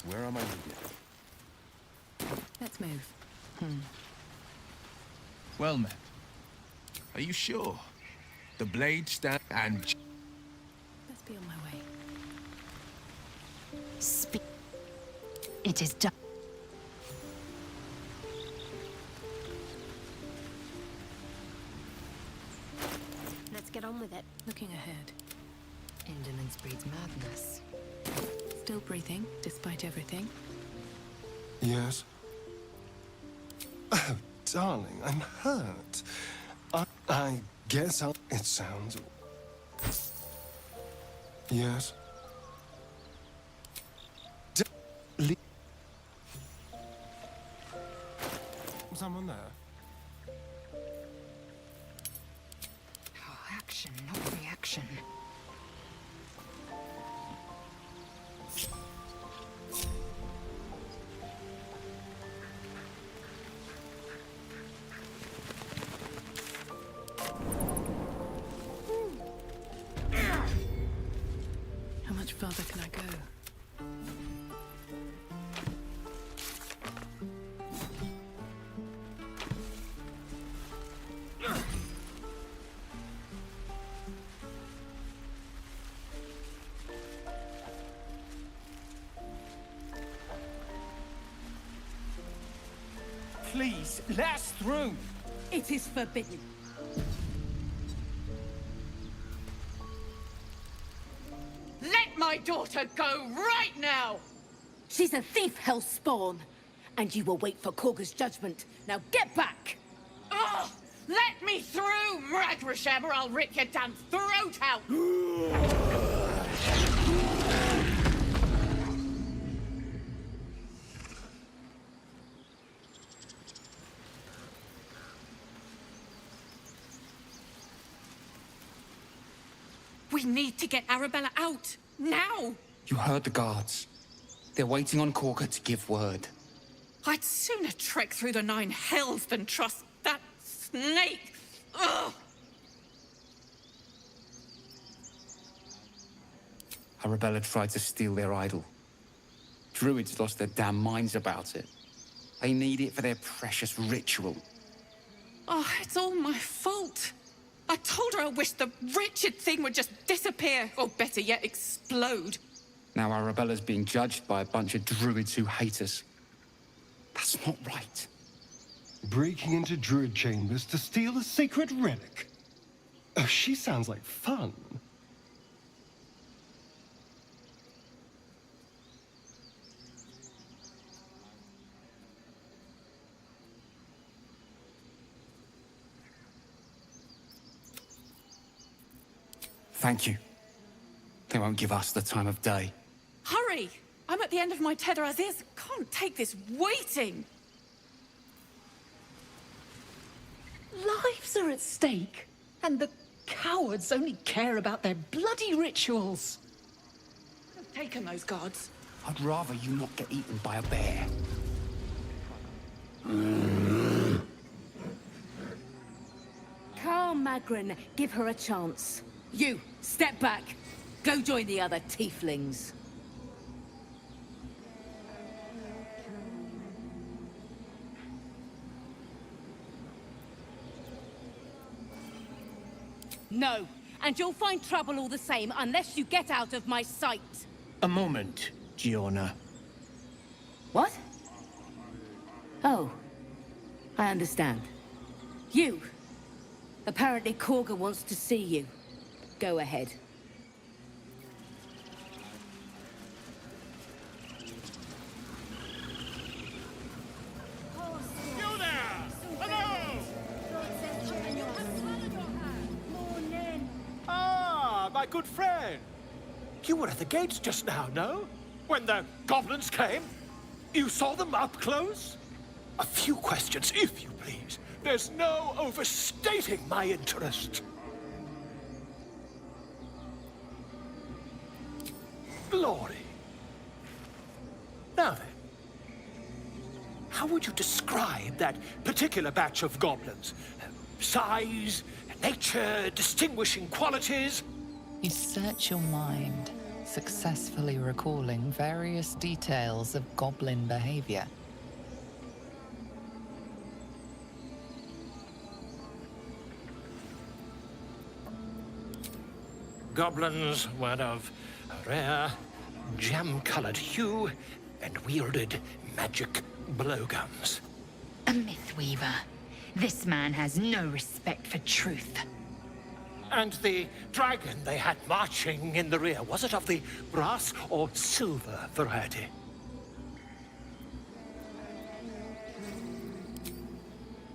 Speaker 2: Where am I needed?
Speaker 13: Let's move.
Speaker 11: Well met. Are you sure? The blade stand and...
Speaker 13: Let's be on my way.
Speaker 4: Speak. It is done.
Speaker 1: Let's get on with it.
Speaker 13: Looking ahead.
Speaker 4: Indolence breeds madness.
Speaker 13: Still breathing, despite everything.
Speaker 14: Yes? Oh, darling, I'm hurt. I guess it sounds... Yes? Someone there?
Speaker 4: Oh, action, not reaction.
Speaker 13: How much further can I go?
Speaker 9: Please, let us through!
Speaker 21: It is forbidden.
Speaker 3: Let my daughter go right now!
Speaker 12: She's a thief, hellspawn. And you will wait for Korga's judgment. Now get back!
Speaker 3: Oh, let me through, Mragrasham, or I'll rip your damn throat out! We need to get Arabella out, now!
Speaker 15: You heard the guards. They're waiting on Korga to give word.
Speaker 3: I'd sooner trek through the 9 hells than trust that snake! Ugh!
Speaker 15: Arabella tried to steal their idol. Druids lost their damn minds about it. They need it for their precious ritual.
Speaker 3: Oh, it's all my fault. I told her I wished the wretched thing would just disappear, or better yet, explode.
Speaker 15: Now Arabella's being judged by a bunch of druids who hate us. That's not right.
Speaker 14: Breaking into druid chambers to steal a sacred relic. Oh, she sounds like fun.
Speaker 15: Thank you. They won't give us the time of day.
Speaker 3: Hurry! I'm at the end of my tether as is. Can't take this waiting.
Speaker 23: Lives are at stake, and the cowards only care about their bloody rituals.
Speaker 3: I've taken those guards.
Speaker 15: I'd rather you not get eaten by a bear.
Speaker 12: Carl Magrin, give her a chance. You, step back. Go join the other tieflings. No, and you'll find trouble all the same unless you get out of my sight.
Speaker 9: A moment, Giona.
Speaker 12: What? Oh, I understand. You. Apparently Korga wants to see you. Go ahead.
Speaker 8: You there! Hello!
Speaker 6: Ah, my good friend. You were at the gates just now, no? When the goblins came? You saw them up close? A few questions, if you please. There's no overstating my interest. Glory. Now then, how would you describe that particular batch of goblins? Size, nature, distinguishing qualities?
Speaker 13: You search your mind, successfully recalling various details of goblin behavior.
Speaker 6: Goblins were of a rare, jam-colored hue and wielded magic blowguns.
Speaker 4: A mythweaver. This man has no respect for truth.
Speaker 6: And the dragon they had marching in the rear, was it of the brass or silver variety?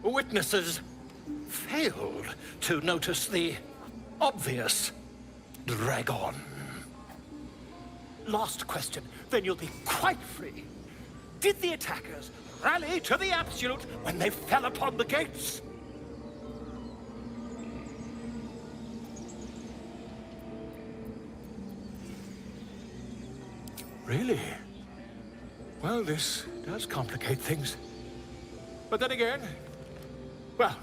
Speaker 6: Witnesses failed to notice the obvious dragon. Last question, then you'll be quite free. Did the attackers rally to the absolute when they fell upon the gates? Really? Well, this does complicate things. But then again, well,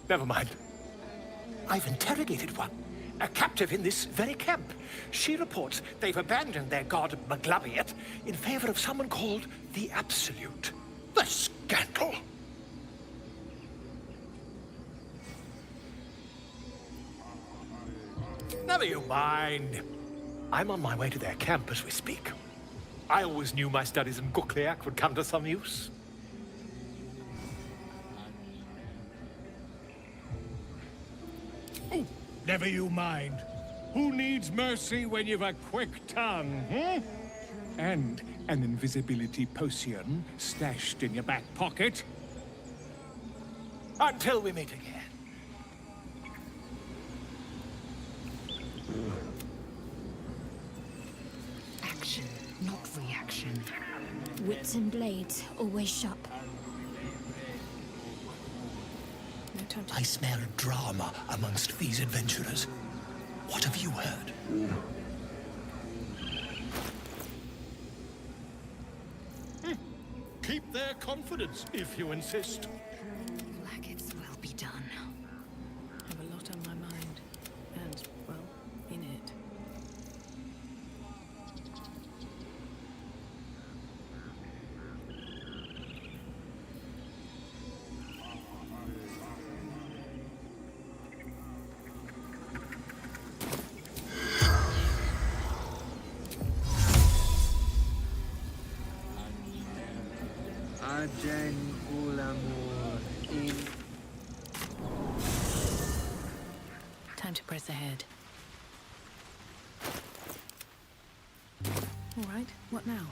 Speaker 6: never mind. I've interrogated one, a captive in this very camp. She reports they've abandoned their god Maglabiet in favor of someone called the Absolute. The scandal! Never you mind. I'm on my way to their camp as we speak. I always knew my studies in Gukliak would come to some use.
Speaker 8: Never you mind. Who needs mercy when you've a quick tongue, hmm? And an invisibility potion stashed in your back pocket?
Speaker 6: Until we meet again.
Speaker 4: Action, not reaction.
Speaker 1: Wits and blades, always sharp.
Speaker 6: I smell drama amongst these adventurers. What have you heard?
Speaker 8: Keep their confidence, if you insist.
Speaker 4: Laggets will be done.
Speaker 7: I have a lot on my mind. And, well, in it. Time to press ahead. All right, what now?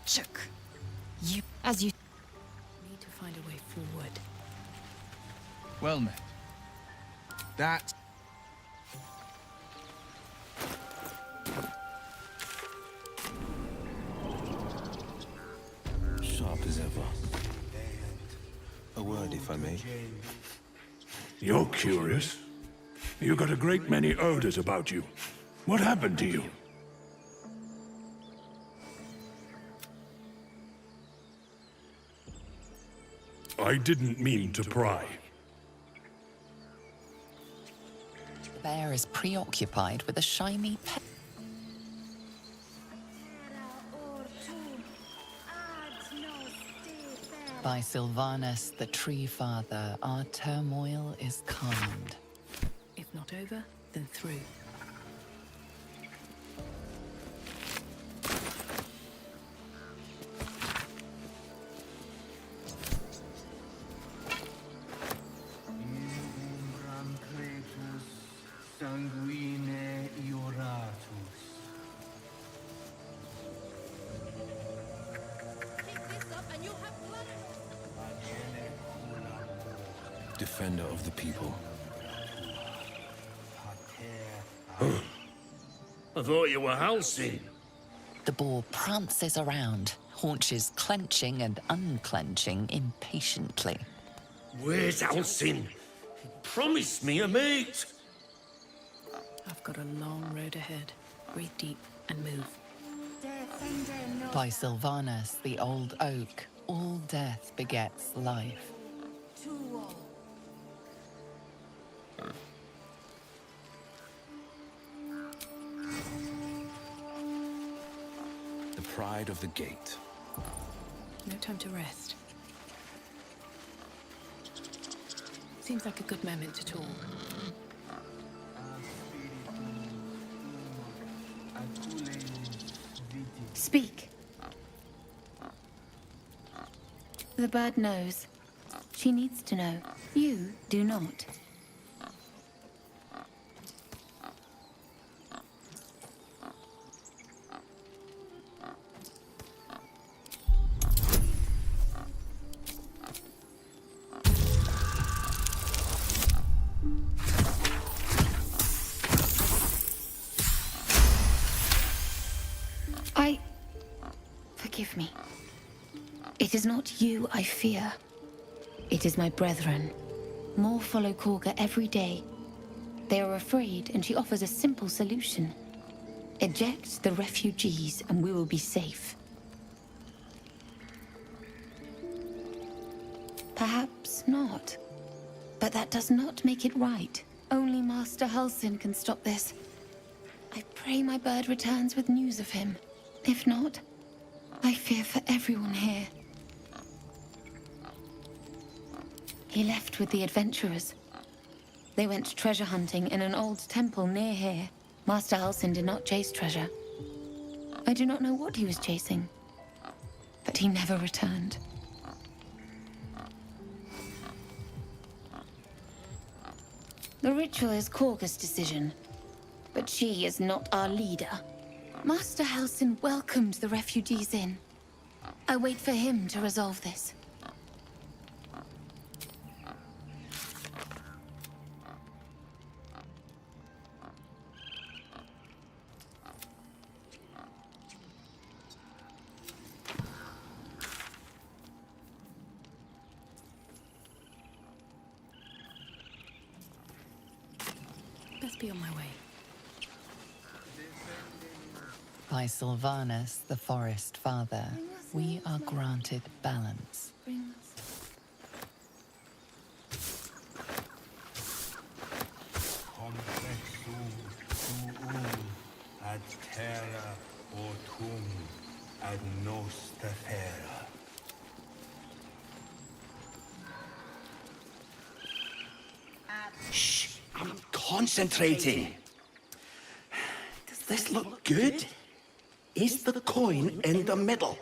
Speaker 4: Shook. You, as you...
Speaker 7: Need to find a way forward.
Speaker 11: Well met. That...
Speaker 2: Sharp as ever. A word, if I may.
Speaker 8: You're curious. You got a great many odors about you. What happened to you? I didn't mean to pry.
Speaker 13: bear is preoccupied with a shiny pet. By Sylvanus, the Tree Father, our turmoil is calmed.
Speaker 7: If not over, then through.
Speaker 2: Sanguine ioratus.
Speaker 10: Defender of the people.
Speaker 18: I thought you were Halcyon.
Speaker 13: The boar prances around, haunches clenching and unclenching impatiently.
Speaker 18: Where's Halcyon? He promised me a mate.
Speaker 7: I've got a long road ahead. Breathe deep and move.
Speaker 13: By Sylvanus, the old oak, all death begets life.
Speaker 10: The pride of the gate.
Speaker 7: No time to rest. Seems like a good moment to talk.
Speaker 19: Speak. The bird knows. She needs to know. You do not. Forgive me. It is not you I fear. It is my brethren. More follow Korga every day. They are afraid, and she offers a simple solution. Eject the refugees, and we will be safe. Perhaps not. But that does not make it right. Only Master Halcyon can stop this. I pray my bird returns with news of him. If not, I fear for everyone here. He left with the adventurers. They went treasure hunting in an old temple near here. Master Halcyon did not chase treasure. I do not know what he was chasing, but he never returned. The ritual is Korga's decision, but she is not our leader. Master Halcyon welcomed the refugees in. I wait for him to resolve this.
Speaker 7: Best be on my way.
Speaker 13: By Sylvanus, the Forest Father, we are granted balance.
Speaker 2: Ad terra autum ad nostra terra.
Speaker 18: Shh! I'm concentrating. Does this look good? Is the coin in the middle?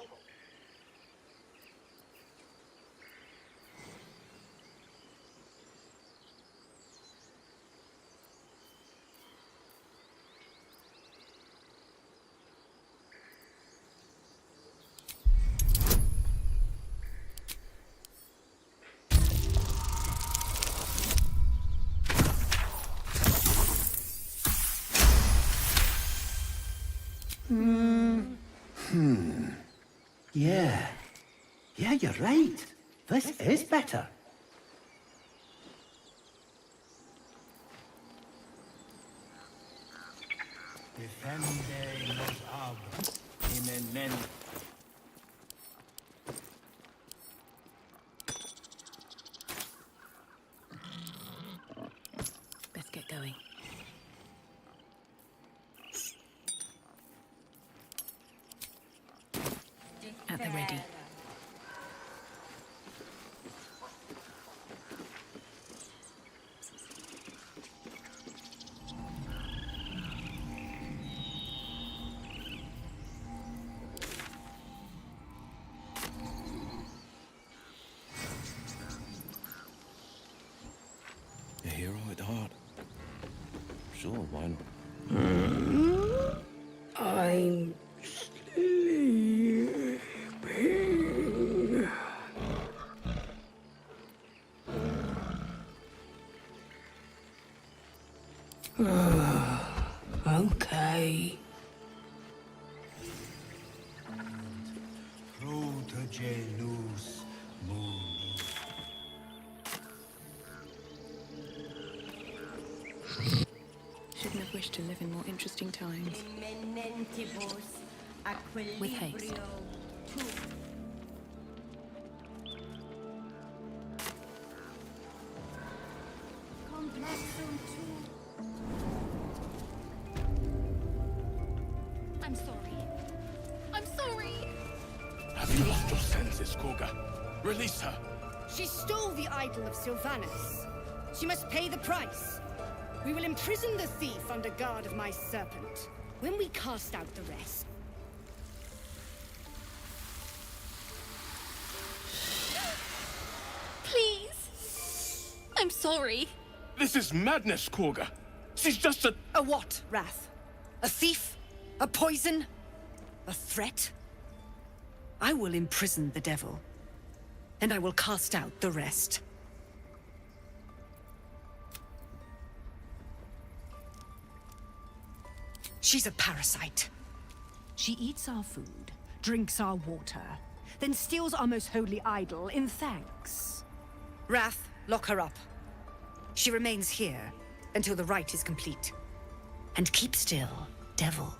Speaker 18: Yeah, you're right. This is better.
Speaker 2: Defende nos ab, imenen.
Speaker 7: Best get going. They're ready.
Speaker 10: A hero at heart. Sure, why not?
Speaker 12: I'm sleeping. Okay.
Speaker 2: Protogelus Muni.
Speaker 7: Shouldn't have wished to live in more interesting times. With haste.
Speaker 1: I'm sorry. I'm sorry.
Speaker 6: Have you lost your senses, Korga? Release her.
Speaker 5: She stole the idol of Sylvanus. She must pay the price. We will imprison the thief under guard of my serpent. When we cast out the rest...
Speaker 1: Please. I'm sorry.
Speaker 6: This is madness, Korga. She's just a...
Speaker 5: A what, Wrath? A thief? A poison? A threat? I will imprison the devil, and I will cast out the rest. She's a parasite. She eats our food, drinks our water, then steals our most holy idol in thanks. Wrath, lock her up. She remains here until the rite is complete. And keep still, devil.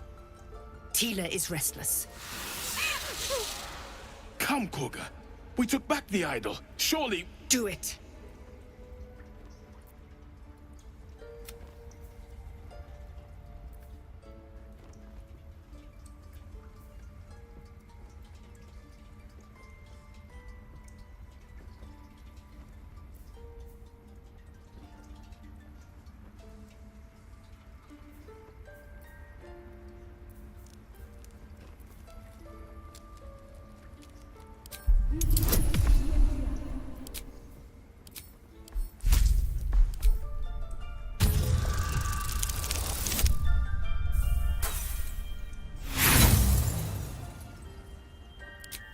Speaker 5: Tila is restless.
Speaker 6: Come, Korga. We took back the idol. Surely...
Speaker 5: Do it.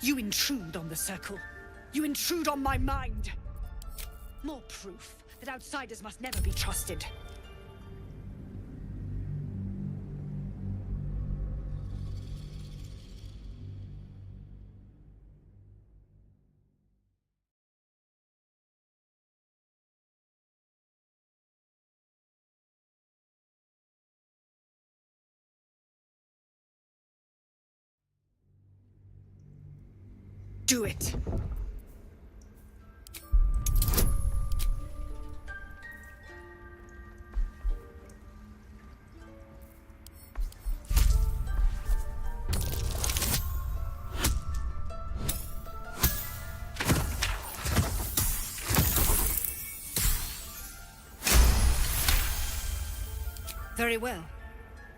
Speaker 5: You intrude on the circle. You intrude on my mind. More proof that outsiders must never be trusted. Do it. Very well.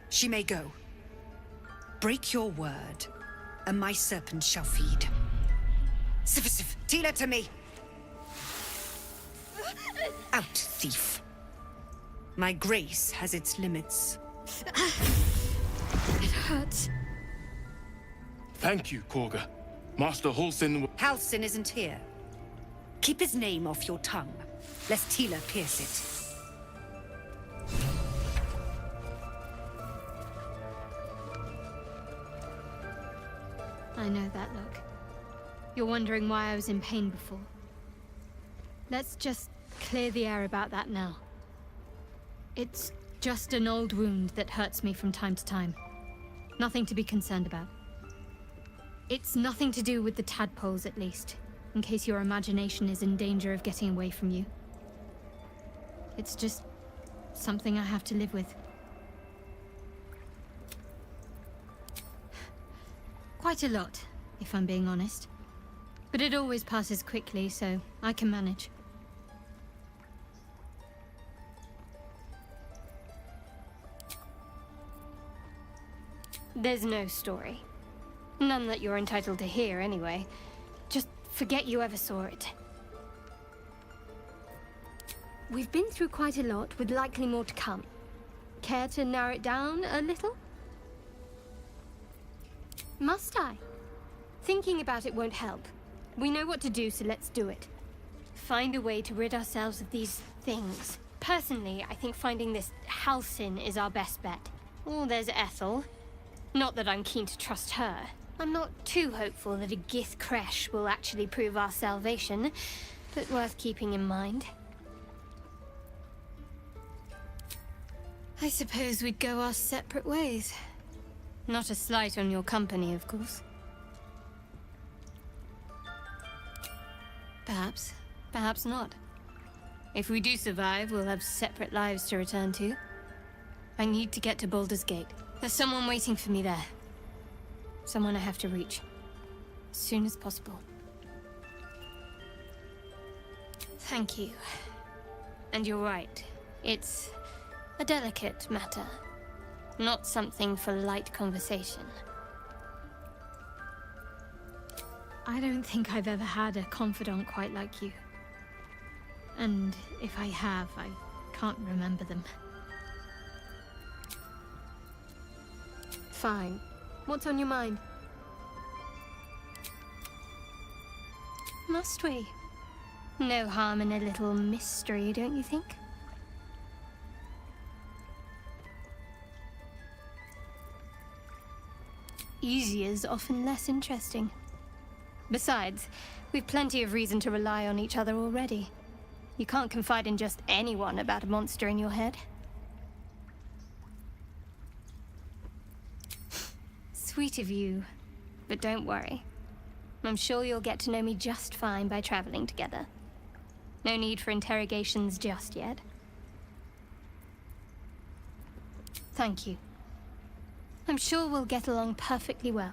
Speaker 5: She may go. Break your word, and my serpent shall feed. Sif, Tila to me! Out, thief. My grace has its limits.
Speaker 1: It hurts.
Speaker 6: Thank you, Korga. Master Halsin...
Speaker 5: Halsin isn't here. Keep his name off your tongue, lest Tila pierce it.
Speaker 1: I know that look. You're wondering why I was in pain before. Let's just clear the air about that now. It's just an old wound that hurts me from time to time. Nothing to be concerned about. It's nothing to do with the tadpoles, at least, in case your imagination is in danger of getting away from you. It's just something I have to live with. Quite a lot, if I'm being honest. But it always passes quickly, so I can manage. There's no story. None that you're entitled to hear, anyway. Just forget you ever saw it. We've been through quite a lot, with likely more to come. Care to narrow it down a little? Must I? Thinking about it won't help. We know what to do, so let's do it. Find a way to rid ourselves of these things. Personally, I think finding this Halcyon is our best bet. Oh, there's Ethel. Not that I'm keen to trust her. I'm not too hopeful that a Gith Kresh will actually prove our salvation, but worth keeping in mind. I suppose we'd go our separate ways. Not a slight on your company, of course. Perhaps. Perhaps not. If we do survive, we'll have separate lives to return to. I need to get to Baldur's Gate. There's someone waiting for me there. Someone I have to reach. As soon as possible. Thank you. And you're right. It's a delicate matter. Not something for light conversation. I don't think I've ever had a confidant quite like you. And if I have, I can't remember them. Fine. What's on your mind? Must we? No harm in a little mystery, don't you think? Easier's often less interesting. Besides, we've plenty of reason to rely on each other already. You can't confide in just anyone about a monster in your head. Sweet of you, but don't worry. I'm sure you'll get to know me just fine by traveling together. No need for interrogations just yet. Thank you. I'm sure we'll get along perfectly well.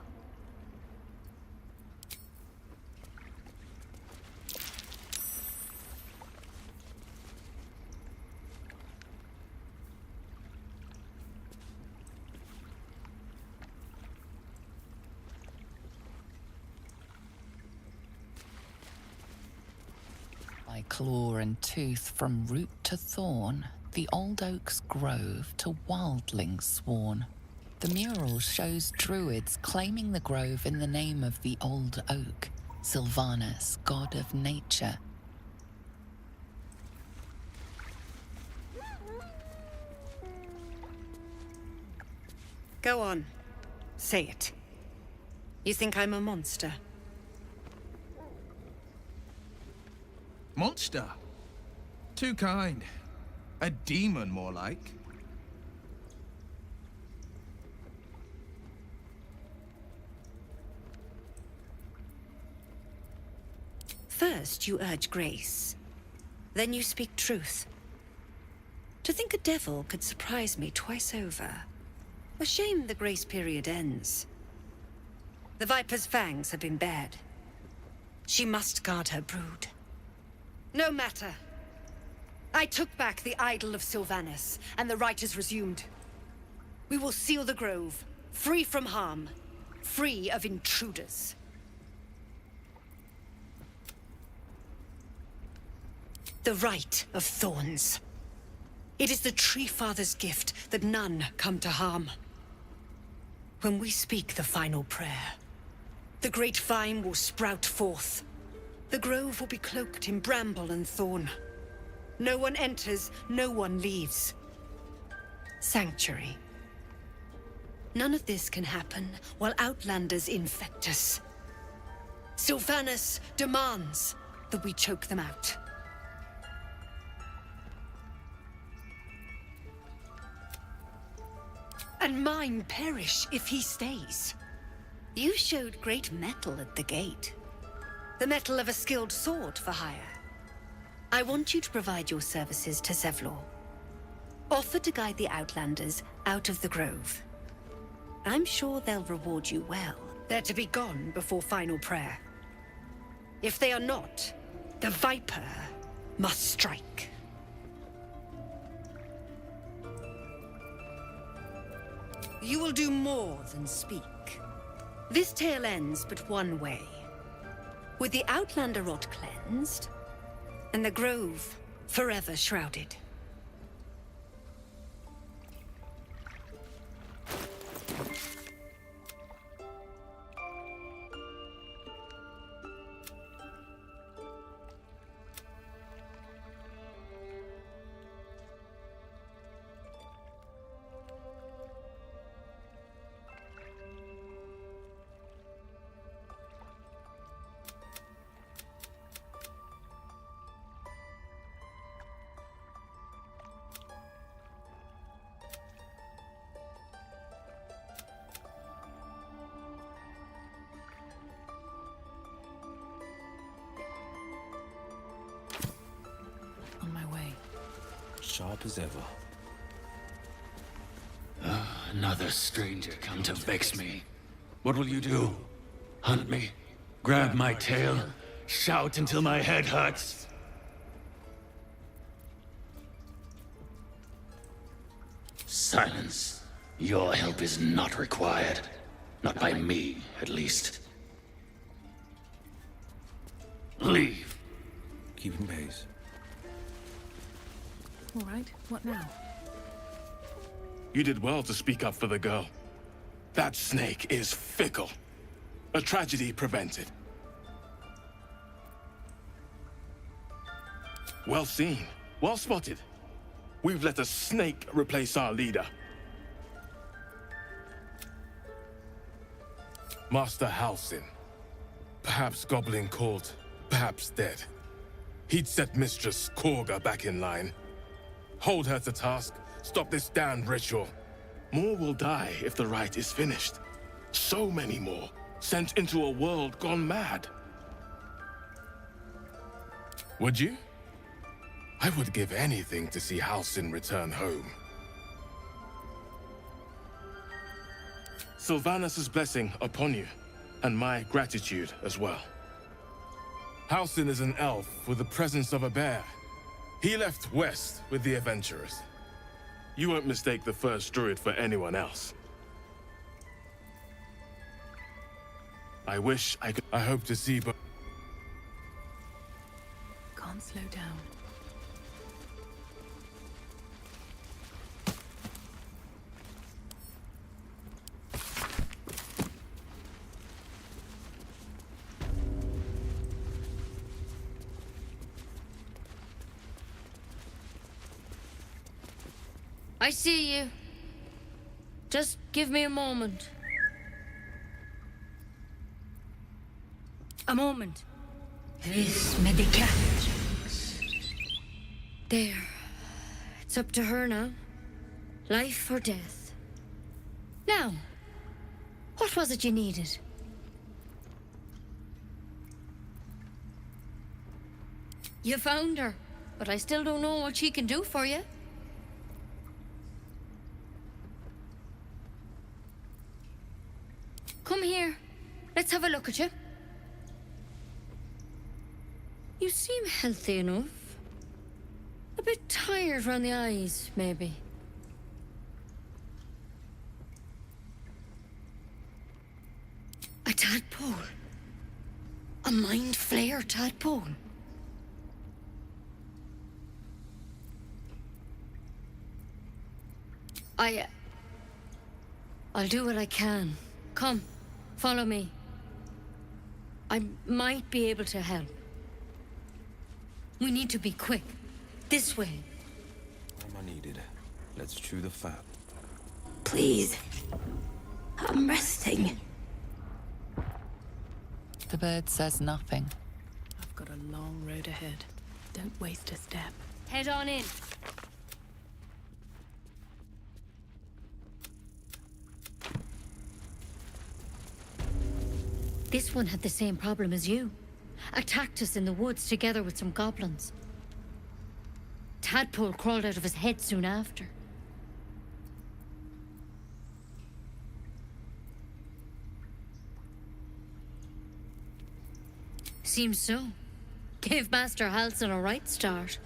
Speaker 13: By claw and tooth from root to thorn, the old oak's grove to wildlings sworn. The mural shows druids claiming the grove in the name of the old oak, Sylvanus, god of nature.
Speaker 5: Go on. Say it. You think I'm a monster?
Speaker 11: Monster? Too kind. A demon, more like.
Speaker 5: First you urge grace, then you speak truth. To think a devil could surprise me twice over. A shame the grace period ends. The Viper's fangs have been bared. She must guard her brood. No matter. I took back the idol of Sylvanus, and the rite is resumed. We will seal the grove, free from harm, free of intruders. The Rite of Thorns. It is the Tree Father's gift that none come to harm. When we speak the final prayer, the great vine will sprout forth. The grove will be cloaked in bramble and thorn. No one enters, no one leaves. Sanctuary. None of this can happen while Outlanders infect us. Sylvanus demands that we choke them out. And mine perish if he stays. You showed great mettle at the gate. The mettle of a skilled sword for hire. I want you to provide your services to Zevlor. Offer to guide the Outlanders out of the grove. I'm sure they'll reward you well. They're to be gone before final prayer. If they are not, the Viper must strike. You will do more than speak. This tale ends but one way. With the Outlander rot cleansed, and the Grove forever shrouded.
Speaker 7: On my way.
Speaker 10: Sharp as ever.
Speaker 16: Another stranger come to vex me. What will you do? Hunt me? Grab my tail? Shout until my head hurts? Silence. Your help is not required. Not by me, at least. Leave.
Speaker 10: Keeping pace.
Speaker 7: All right, what now?
Speaker 20: You did well to speak up for the girl. That snake is fickle. A tragedy prevented. Well seen. Well spotted. We've let a snake replace our leader. Master Halsin. Perhaps goblin caught, perhaps dead. He'd set Mistress Korga back in line. Hold her to task, stop this damned ritual. More will die if the rite is finished. So many more, sent into a world gone mad. Would you? I would give anything to see Halsin return home. Sylvanus' blessing upon you, and my gratitude as well. Halsin is an elf with the presence of a bear. He left west with the adventurers. You won't mistake the first druid for anyone else. I wish I could. I hope to see, but
Speaker 7: Can't slow down.
Speaker 12: I see you. Just give me a moment. A moment.
Speaker 4: Vis medicat.
Speaker 12: There. It's up to her now. Life or death. Now, what was it you needed? You found her, but I still don't know what she can do for you. Come here. Let's have a look at you. You seem healthy enough. A bit tired around the eyes, maybe. A tadpole. A mind flayer tadpole. I'll do what I can. Come, follow me. I might be able to help. We need to be quick. This way.
Speaker 10: Time I needed. Let's chew the fat.
Speaker 19: Please. I'm resting.
Speaker 13: The bird says nothing.
Speaker 7: I've got a long road ahead. Don't waste a step.
Speaker 12: Head on in. This one had the same problem as you. Attacked us in the woods together with some goblins. Tadpole crawled out of his head soon after. Seems so. Gave Master Halsin a right start.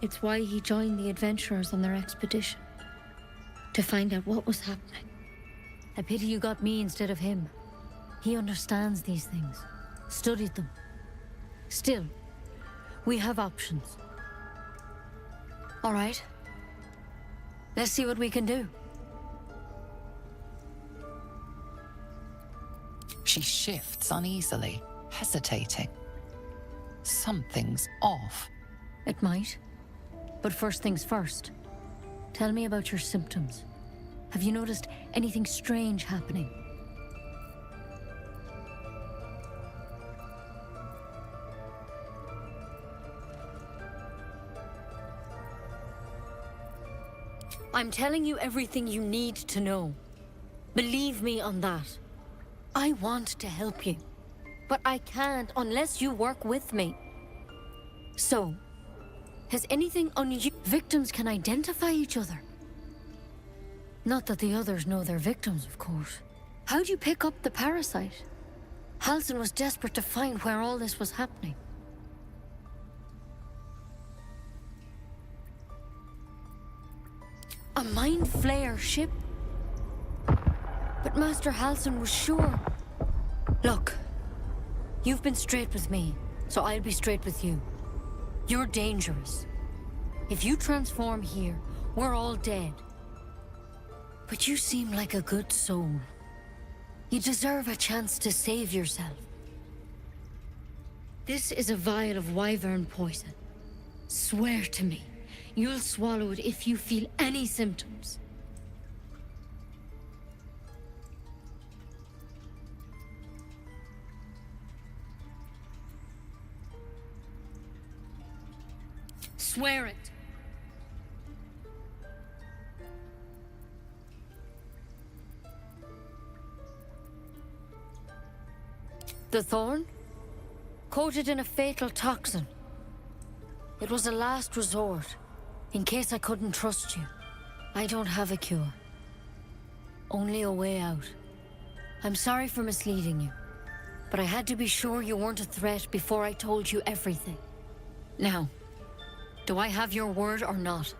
Speaker 12: It's why he joined the adventurers on their expedition. To find out what was happening. A pity you got me instead of him. He understands these things. Studied them. Still, we have options. All right. Let's see what we can do.
Speaker 13: She shifts uneasily, hesitating. Something's off.
Speaker 12: It might. But first things first. Tell me about your symptoms. Have you noticed anything strange happening? I'm telling you everything you need to know. Believe me on that. I want to help you, but I can't unless you work with me. So, has anything on you... Victims can identify each other. Not that the others know they're victims, of course. How'd you pick up the parasite? Halsin was desperate to find where all this was happening. A mind flayer ship? But Master Halsin was sure. Look, you've been straight with me, so I'll be straight with you. You're dangerous. If you transform here, we're all dead. But you seem like a good soul. You deserve a chance to save yourself. This is a vial of wyvern poison. Swear to me, you'll swallow it if you feel any symptoms. Swear it. The thorn? Coated in a fatal toxin. It was a last resort, in case I couldn't trust you. I don't have a cure. Only a way out. I'm sorry for misleading you, but I had to be sure you weren't a threat before I told you everything. Now, do I have your word or not?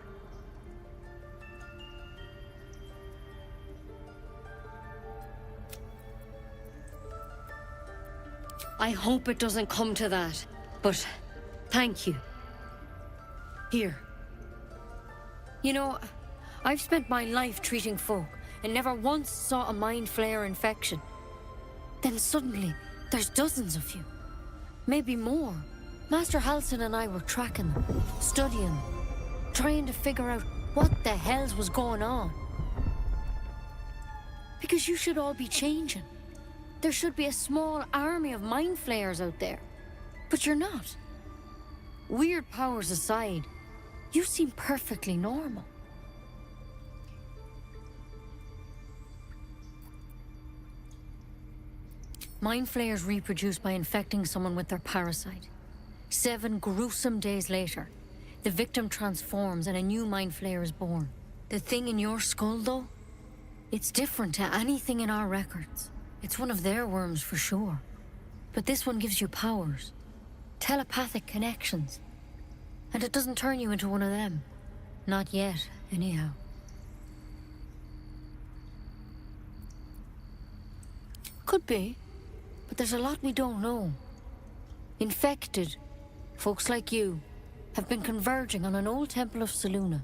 Speaker 12: I hope it doesn't come to that, but thank you. Here. You know, I've spent my life treating folk and never once saw a mind flayer infection. Then suddenly, there's dozens of you. Maybe more. Master Halsin and I were tracking them, studying them, trying to figure out what the hells was going on. Because you should all be changing. There should be a small army of mind flayers out there. But you're not. Weird powers aside, you seem perfectly normal. Mind flayers reproduce by infecting someone with their parasite. 7 gruesome days later, the victim transforms and a new mind flayer is born. The thing in your skull, though, it's different to anything in our records. It's one of their worms for sure. But this one gives you powers. Telepathic connections. And it doesn't turn you into one of them. Not yet, anyhow. Could be. But there's a lot we don't know. Infected, folks like you, have been converging on an old temple of Selûne.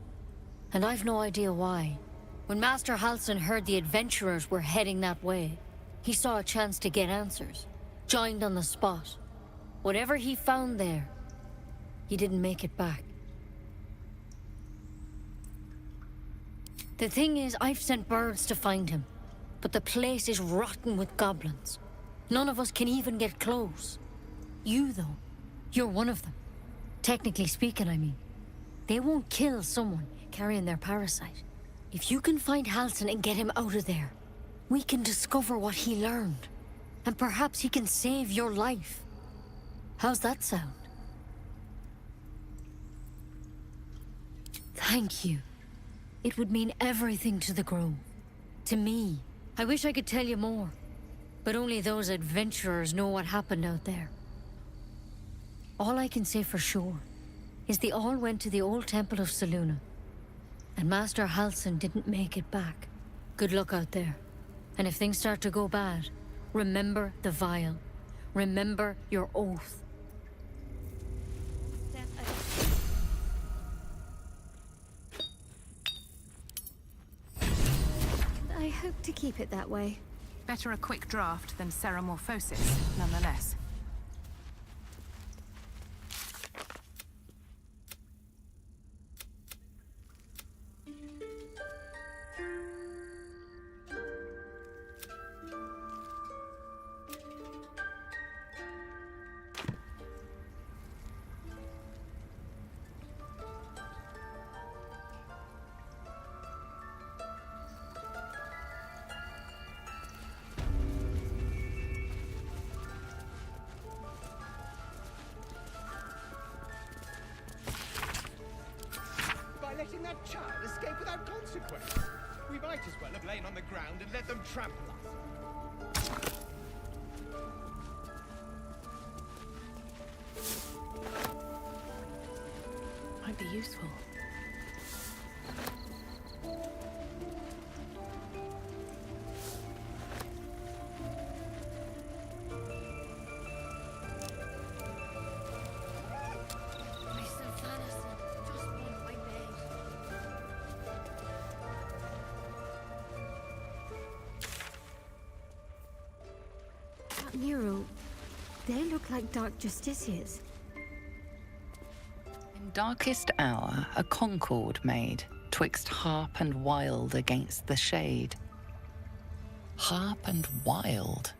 Speaker 12: And I've no idea why. When Master Halsin heard the adventurers were heading that way, he saw a chance to get answers. Joined on the spot. Whatever he found there, he didn't make it back. The thing is, I've sent birds to find him, but the place is rotten with goblins. None of us can even get close. You, though, you're one of them. Technically speaking, I mean. They won't kill someone carrying their parasite. If you can find Halsin and get him out of there, we can discover what he learned. And perhaps he can save your life. How's that sound? Thank you. It would mean everything to the Grove. To me. I wish I could tell you more. But only those adventurers know what happened out there. All I can say for sure is they all went to the old temple of Selûne. And Master Halsin didn't make it back. Good luck out there. And if things start to go bad, remember the vial. Remember your oath.
Speaker 1: I hope to keep it that way.
Speaker 7: Better a quick draft than ceramorphosis, nonetheless.
Speaker 9: Letting that child escape without consequence. We might as well have lain on the ground and let them trample us.
Speaker 7: Might be useful.
Speaker 1: Nero, they look like dark justiciars.
Speaker 13: In darkest hour, a concord made, twixt harp and wild against the shade. Harp and wild?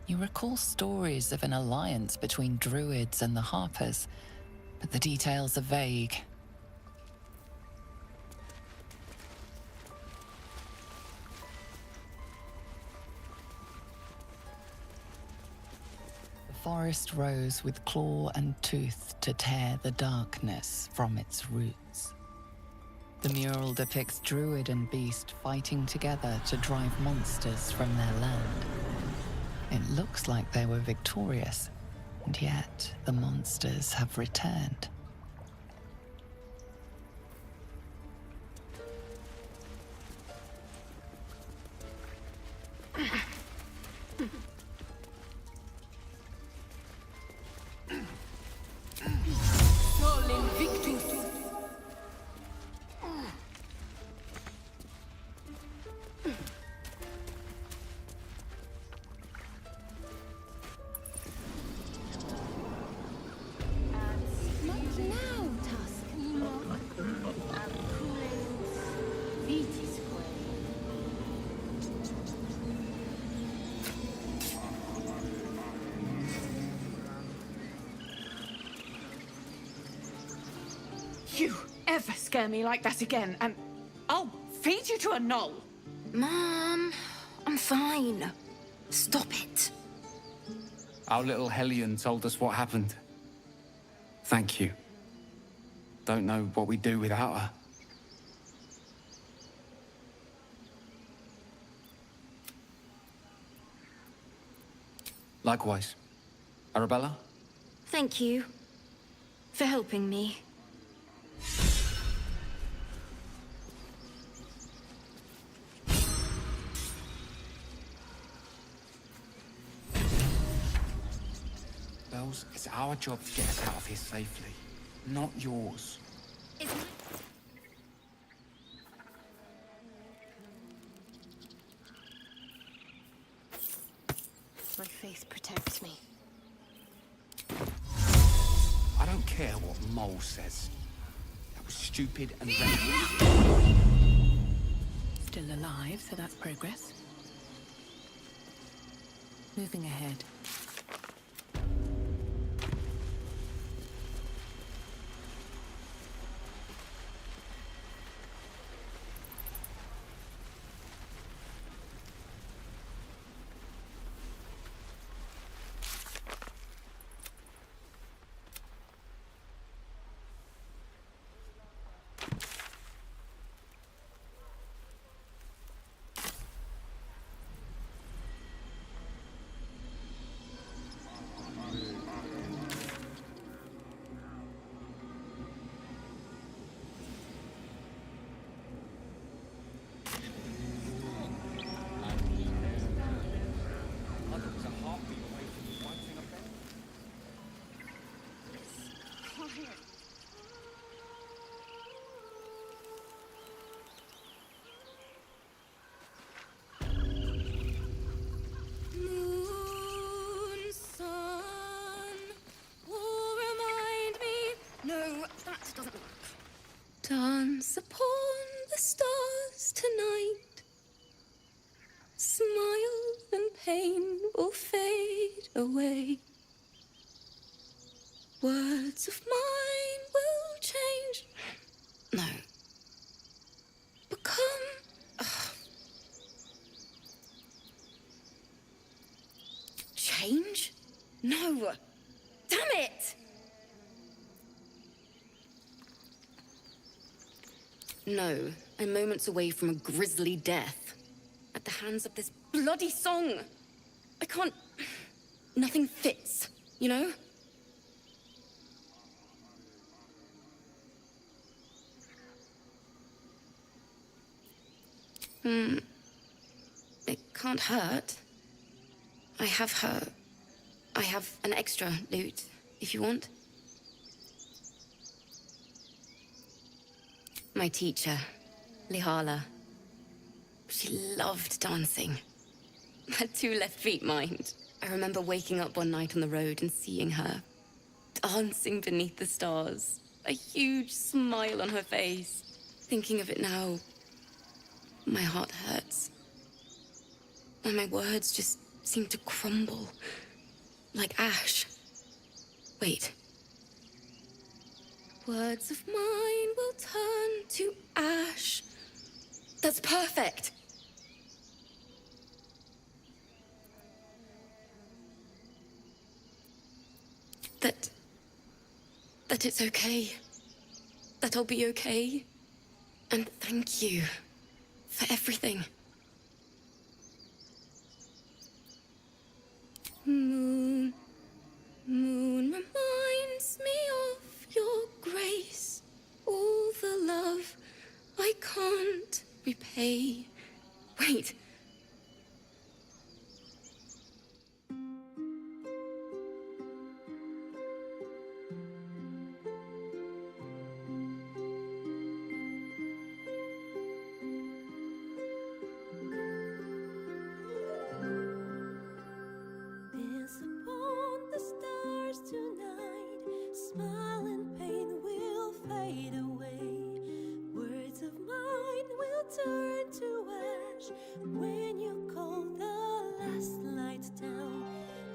Speaker 13: You recall stories of an alliance between druids and the harpers, but the details are vague. The forest rose with claw and tooth to tear the darkness from its roots. The mural depicts druid and beast fighting together to drive monsters from their land. It looks like they were victorious, and yet the monsters have returned.
Speaker 3: You ever scare me like that again, and I'll feed you to a knoll.
Speaker 19: Mom, I'm fine. Stop it.
Speaker 15: Our little Hellion told us what happened. Thank you. Don't know what we'd do without her. Likewise. Arabella?
Speaker 19: Thank you for helping me.
Speaker 15: Bells, it's our job to get us out of here safely, not yours.
Speaker 19: My faith protects me.
Speaker 15: I don't care what Mole says. That was stupid and reckless.
Speaker 7: Still alive, so that's progress. Moving ahead.
Speaker 19: will fade away. Words of mine will change. No. Become. Change? No. Damn it! No, I'm moments away from a grisly death. At the hands of this bloody song. I can't. Nothing fits, you know? It can't hurt. I have an extra lute, if you want. My teacher, Lihala. She loved dancing. Had 2 left feet, mind. I remember waking up one night on the road and seeing her, dancing beneath the stars, a huge smile on her face. Thinking of it now, my heart hurts. And my words just seem to crumble, like ash. Wait. Words of mine will turn to ash. That's perfect. That it's okay. That I'll be okay. And thank you for everything. Moon, moon reminds me of your grace. All the love I can't repay. Wait.
Speaker 17: Dance upon the stars tonight. Smile and pain will fade away. Words of mine will turn to ash when you call the last light down.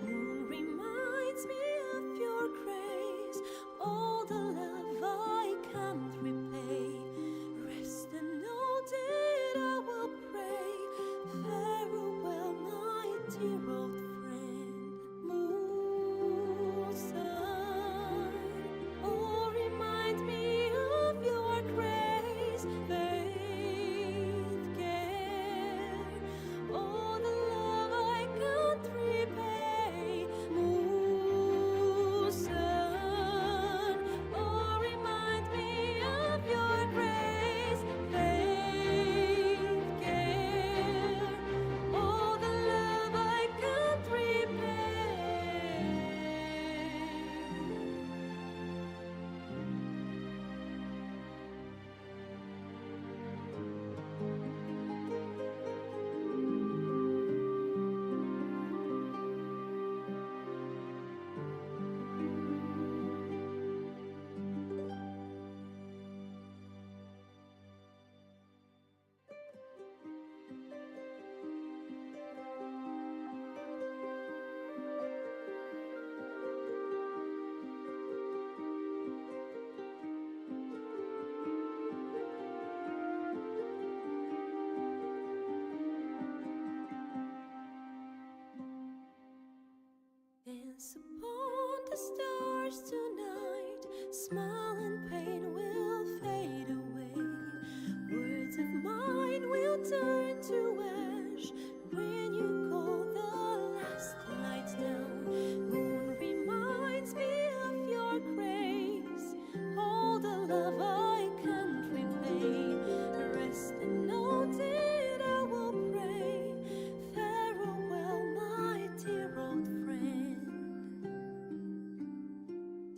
Speaker 17: Moon reminds me of your grace. All the love I can't repay. Rest and know that I will pray. Farewell, my dear old friend. Moon, sun, oh, remind me of your grace. Faith, care, all the love I can't repay. Moon, sun, oh, remind me of your grace. Faith, care, all the love I can't repay. Dance upon the stars tonight. Smile and pain will fade away. Words of mine will turn to ash when you call the last light down. Moon reminds me of your grace. All the love I can't repay. Rest and know that I will pray. Farewell, my dear old friend.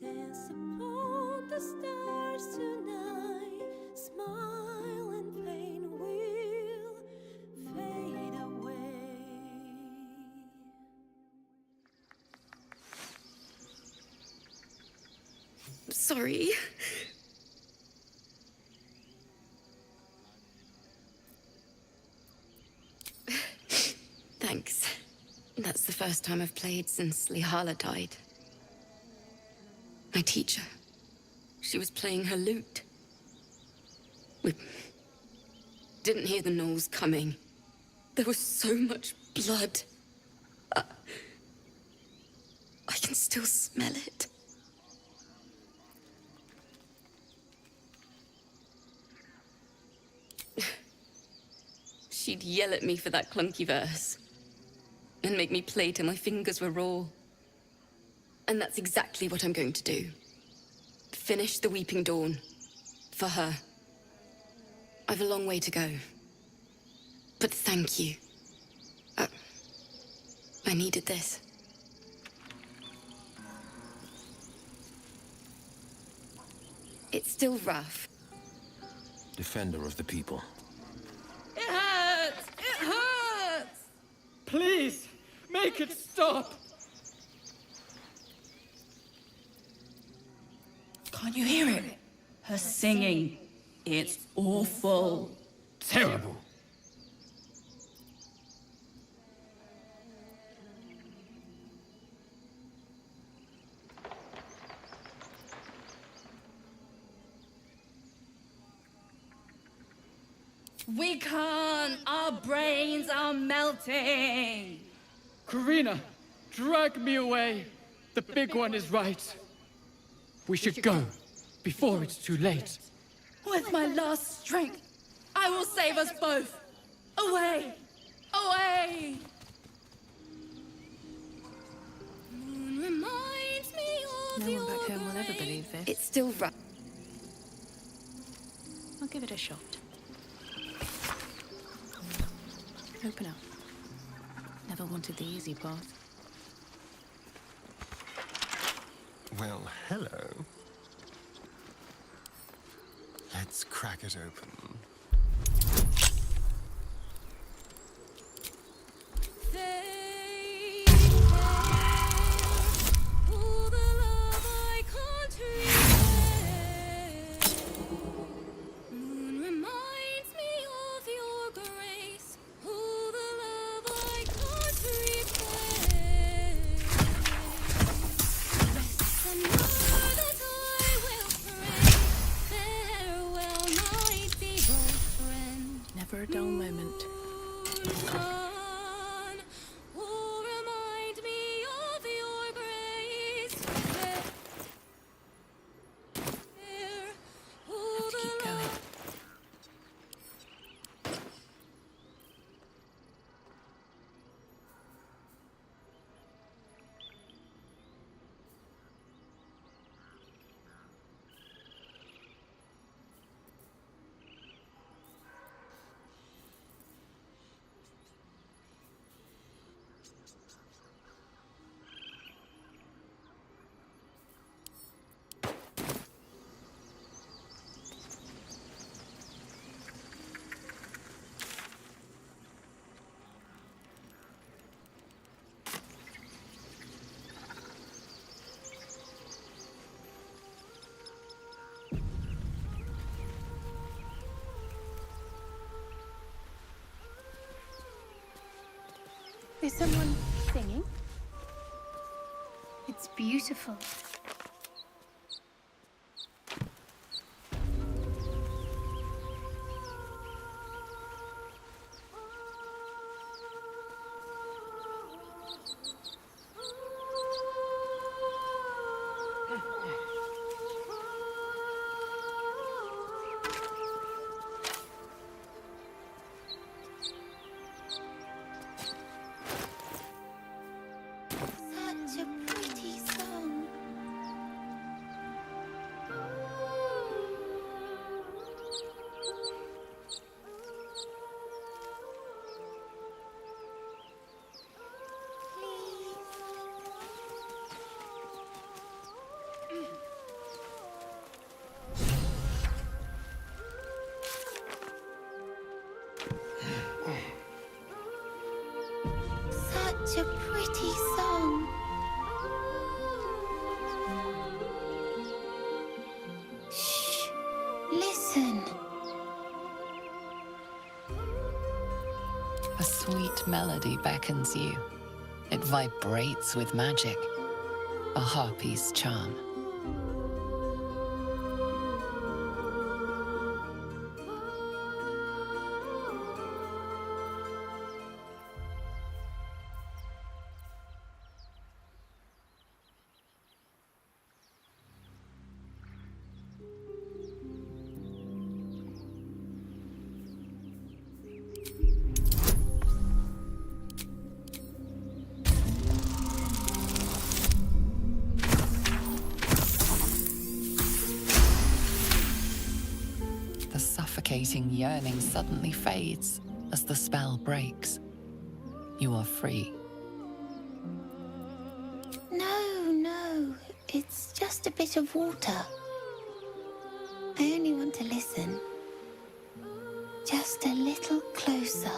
Speaker 17: Dance upon the stars tonight. Smile and pain will fade away.
Speaker 19: Sorry. Thanks. That's the first time I've played since Lihala died. My teacher. She was playing her lute. We didn't hear the gnolls coming. There was so much blood. I can still smell it. She'd yell at me for that clunky verse and make me play till my fingers were raw. And that's exactly what I'm going to do. Finish the Weeping Dawn. For her. I've a long way to go. But thank you. I needed this. It's still rough.
Speaker 10: Defender of the people.
Speaker 3: It hurts! It hurts! Please, make it stop!
Speaker 14: Can't you hear it? Her singing. It's awful.
Speaker 3: Terrible.
Speaker 14: We can't. Our brains are melting.
Speaker 3: Karina, drag me away. The big one is right. We should go before it's too late.
Speaker 14: With my last strength, I will save us both. Away! Away!
Speaker 19: Moon reminds me of
Speaker 7: No one back home will ever believe this.
Speaker 19: It's still rough.
Speaker 7: I'll give it a shot. Open up. Never wanted the easy path.
Speaker 2: Well, hello. Let's crack it open.
Speaker 7: Never a dull moment.
Speaker 17: Is someone singing? It's beautiful.
Speaker 19: Such a pretty song. Such a pretty song. Shh. Listen.
Speaker 13: A sweet melody beckons you. It vibrates with magic, a harpy's charm. The suffocating yearning suddenly fades as the spell breaks. You are free.
Speaker 19: No, it's just a bit of water. I only want to listen. Just a little closer.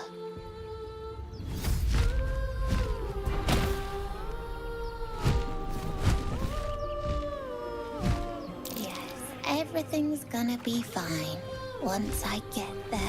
Speaker 19: Yes, everything's gonna be fine once I get there.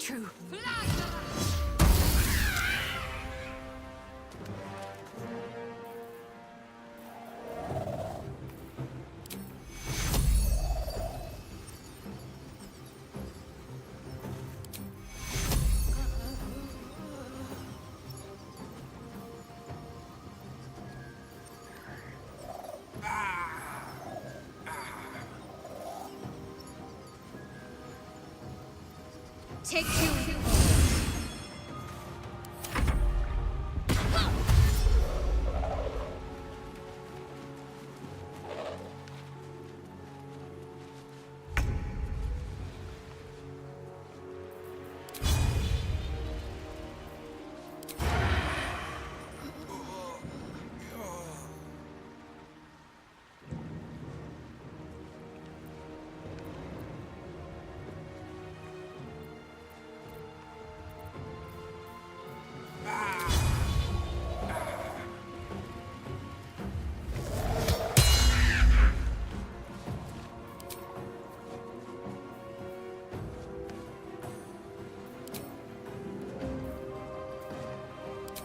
Speaker 5: true.
Speaker 1: Take two.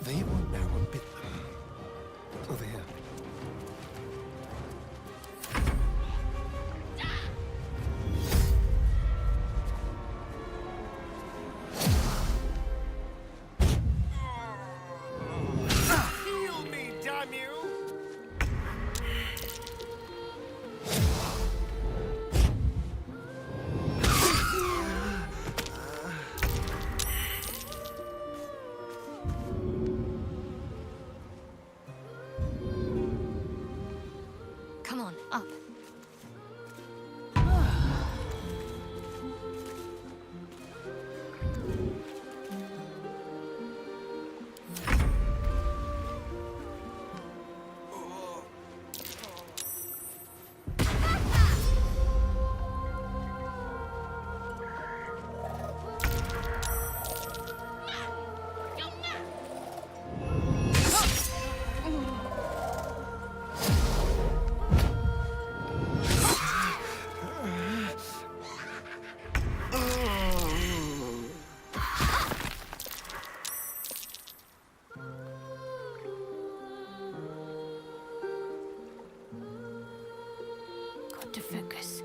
Speaker 2: They will know and bid them. Over here.
Speaker 6: Heal me, damn you!
Speaker 1: Come on, up.
Speaker 19: Got to focus.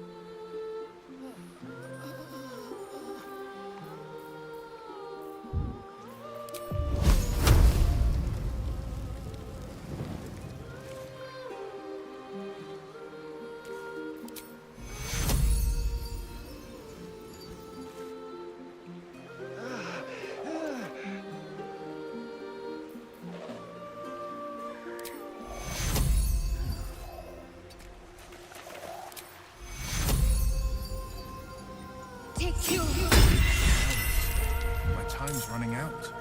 Speaker 1: Take two.
Speaker 11: My time's running out.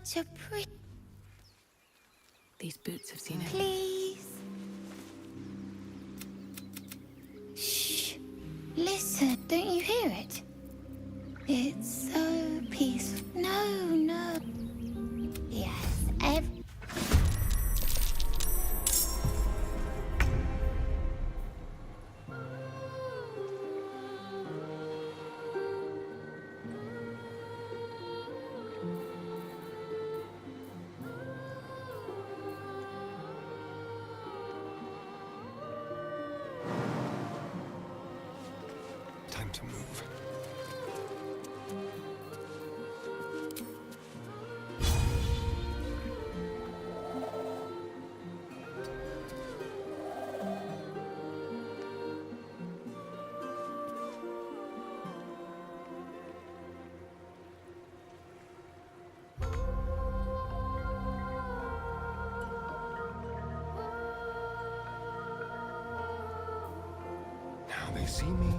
Speaker 19: such a pretty...
Speaker 7: These boots have seen it.
Speaker 19: Please. Shh. Listen, don't you hear it? It's so peaceful. No. Yes,
Speaker 2: Time to move. Now they see me.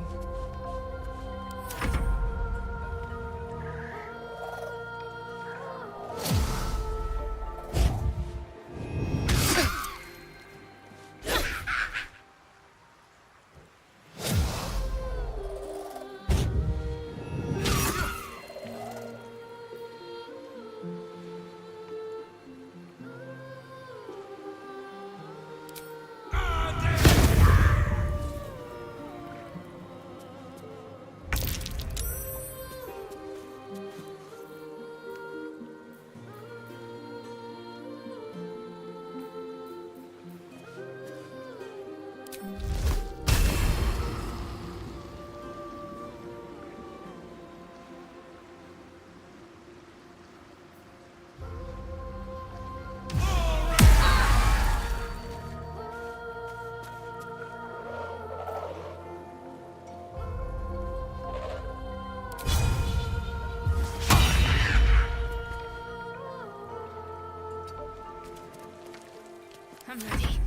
Speaker 1: I'm ready.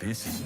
Speaker 21: This is...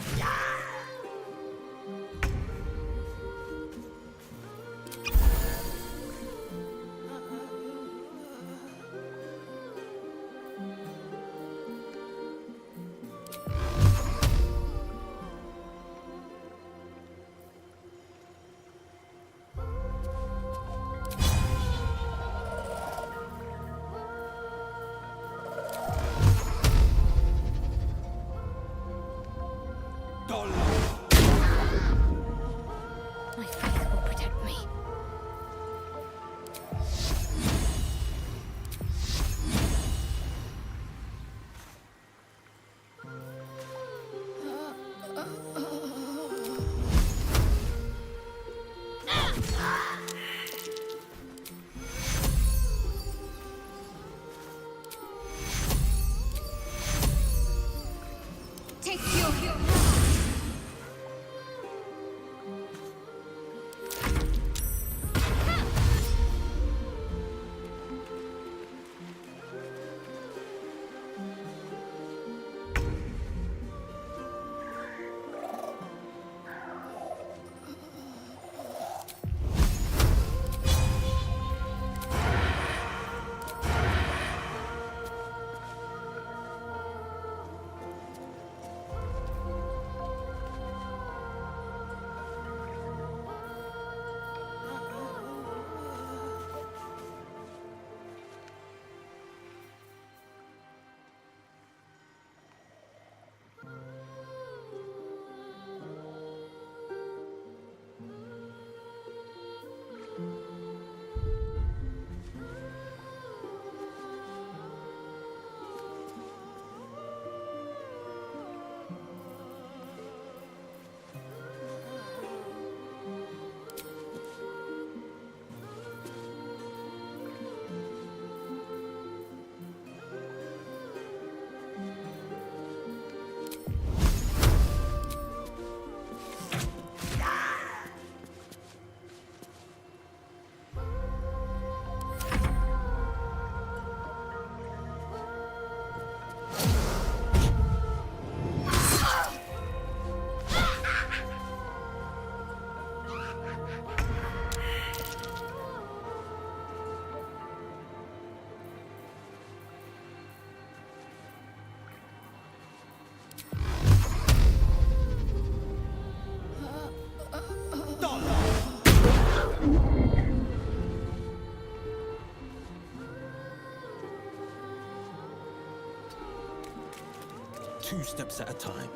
Speaker 2: 2 steps at a time.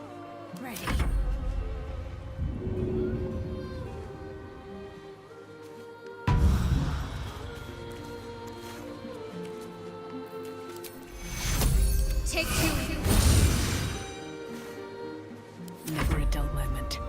Speaker 5: Ready.
Speaker 4: Take 2.
Speaker 5: Never a dull moment.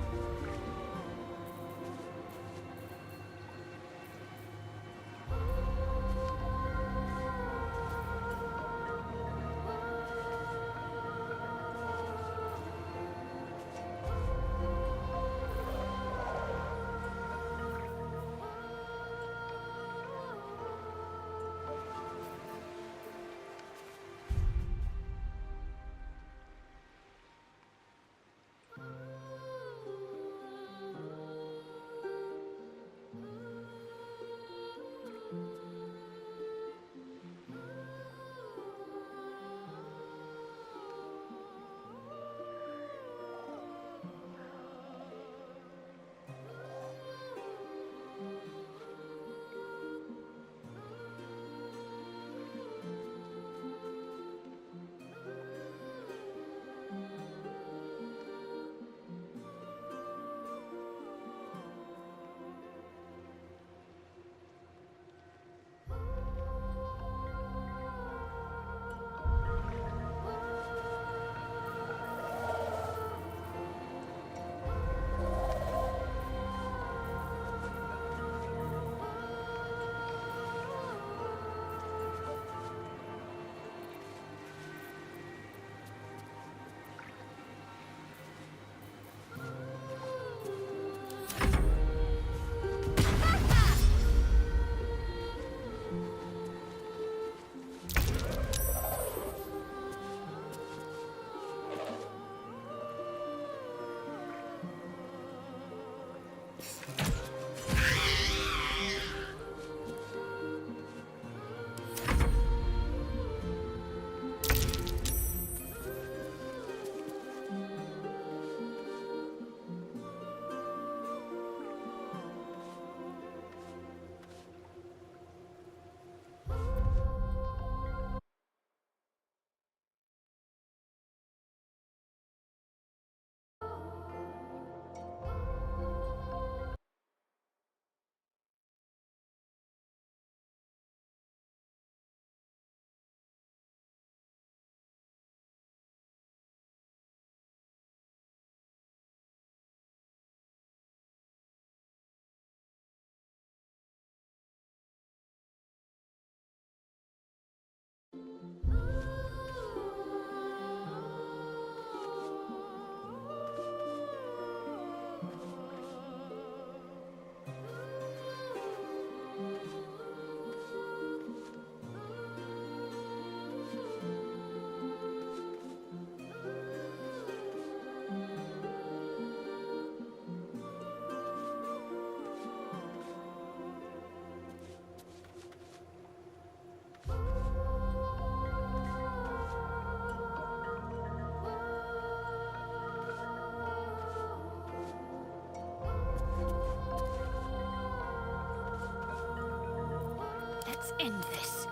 Speaker 4: Let's end this.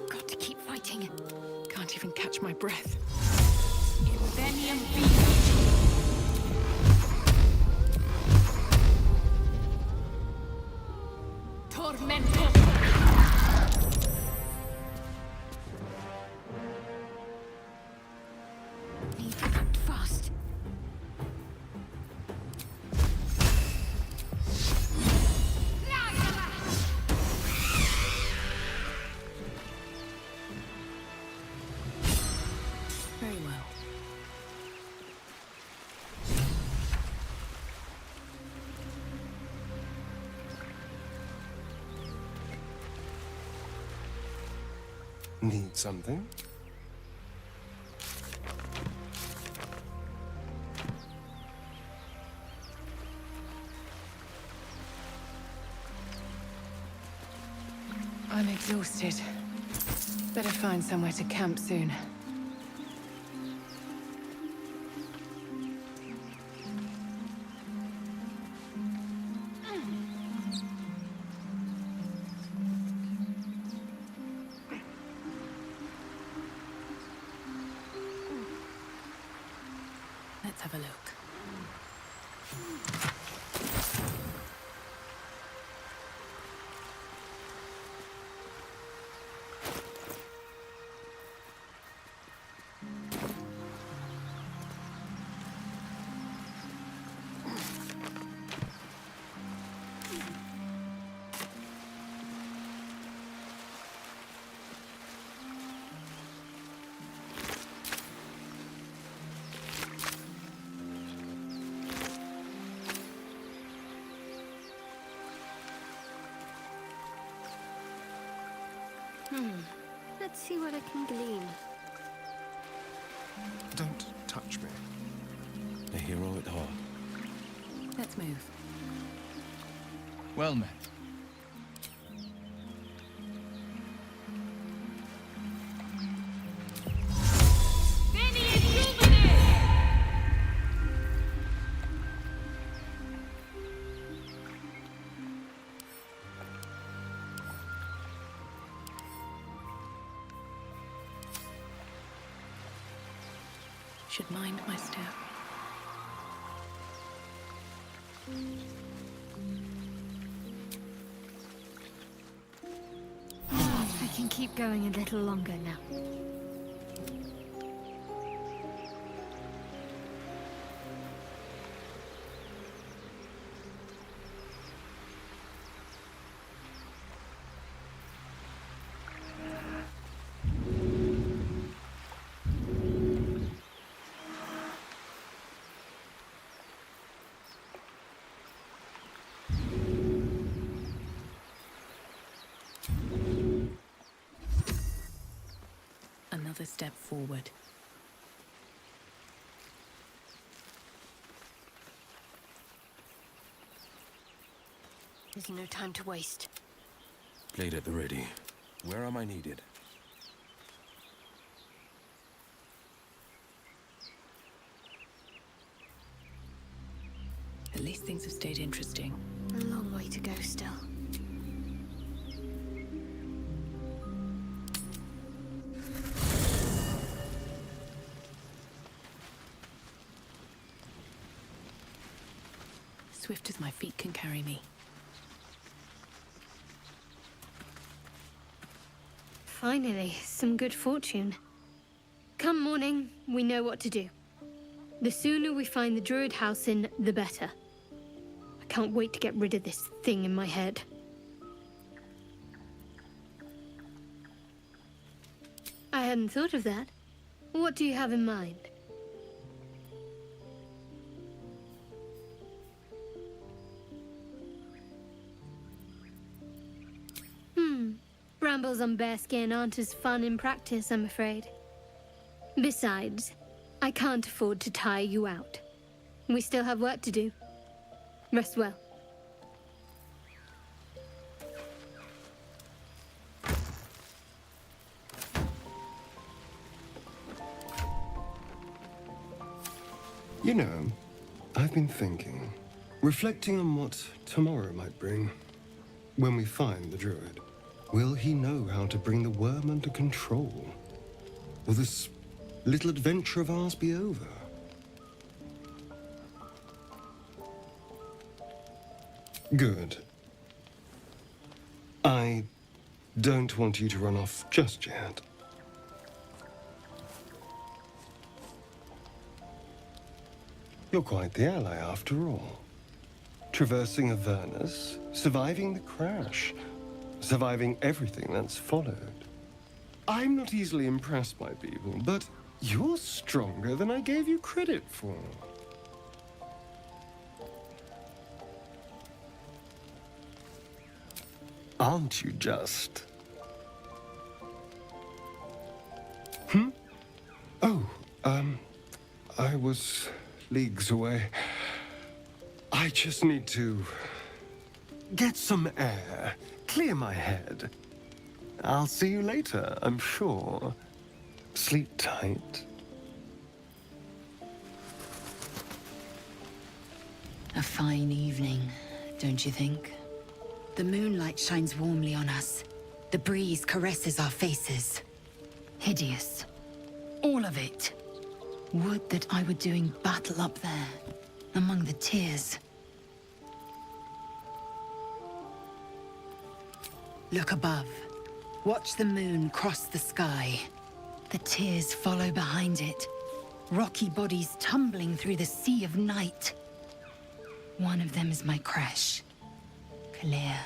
Speaker 4: Got to keep fighting.
Speaker 7: Can't even catch my breath.
Speaker 3: Invenium Tormento.
Speaker 4: Need to act fast.
Speaker 7: Very well.
Speaker 20: Need something?
Speaker 7: I'm exhausted. Better find somewhere to camp soon. Let's have a look.
Speaker 1: Let's see what I can glean.
Speaker 2: Don't touch me.
Speaker 10: A hero at heart.
Speaker 7: Let's move.
Speaker 11: Well met.
Speaker 7: Should mind my step.
Speaker 1: I can keep going a little longer now.
Speaker 7: Another step forward.
Speaker 1: There's no time to waste.
Speaker 10: Blade at the ready. Where am I needed?
Speaker 7: At least things have stayed interesting.
Speaker 1: A long way to go still.
Speaker 7: Swift as my feet can carry me.
Speaker 1: Finally, some good fortune. Come morning, we know what to do. The sooner we find the Druid house in, the better. I can't wait to get rid of this thing in my head. I hadn't thought of that. What do you have in mind? Brambles on bearskin aren't as fun in practice, I'm afraid. Besides, I can't afford to tire you out. We still have work to do. Rest well.
Speaker 2: You know, I've been thinking, reflecting on what tomorrow might bring. When we find the Druid, will he know how to bring the worm under control? Will this little adventure of ours be over? Good. I don't want you to run off just yet. You're quite the ally after all. Traversing Avernus, surviving the crash, surviving everything that's followed. I'm not easily impressed by people, but you're stronger than I gave you credit for. Aren't you just? Oh, I was leagues away. I just need to get some air, clear my head. I'll see you later, I'm sure. Sleep tight.
Speaker 4: A fine evening, don't you think? The moonlight shines warmly on us. The breeze caresses our faces. Hideous. All of it. Would that I were doing battle up there, among the tears. Look above. Watch the moon cross the sky. The tears follow behind it. Rocky bodies tumbling through the sea of night. One of them is my crash. Clear.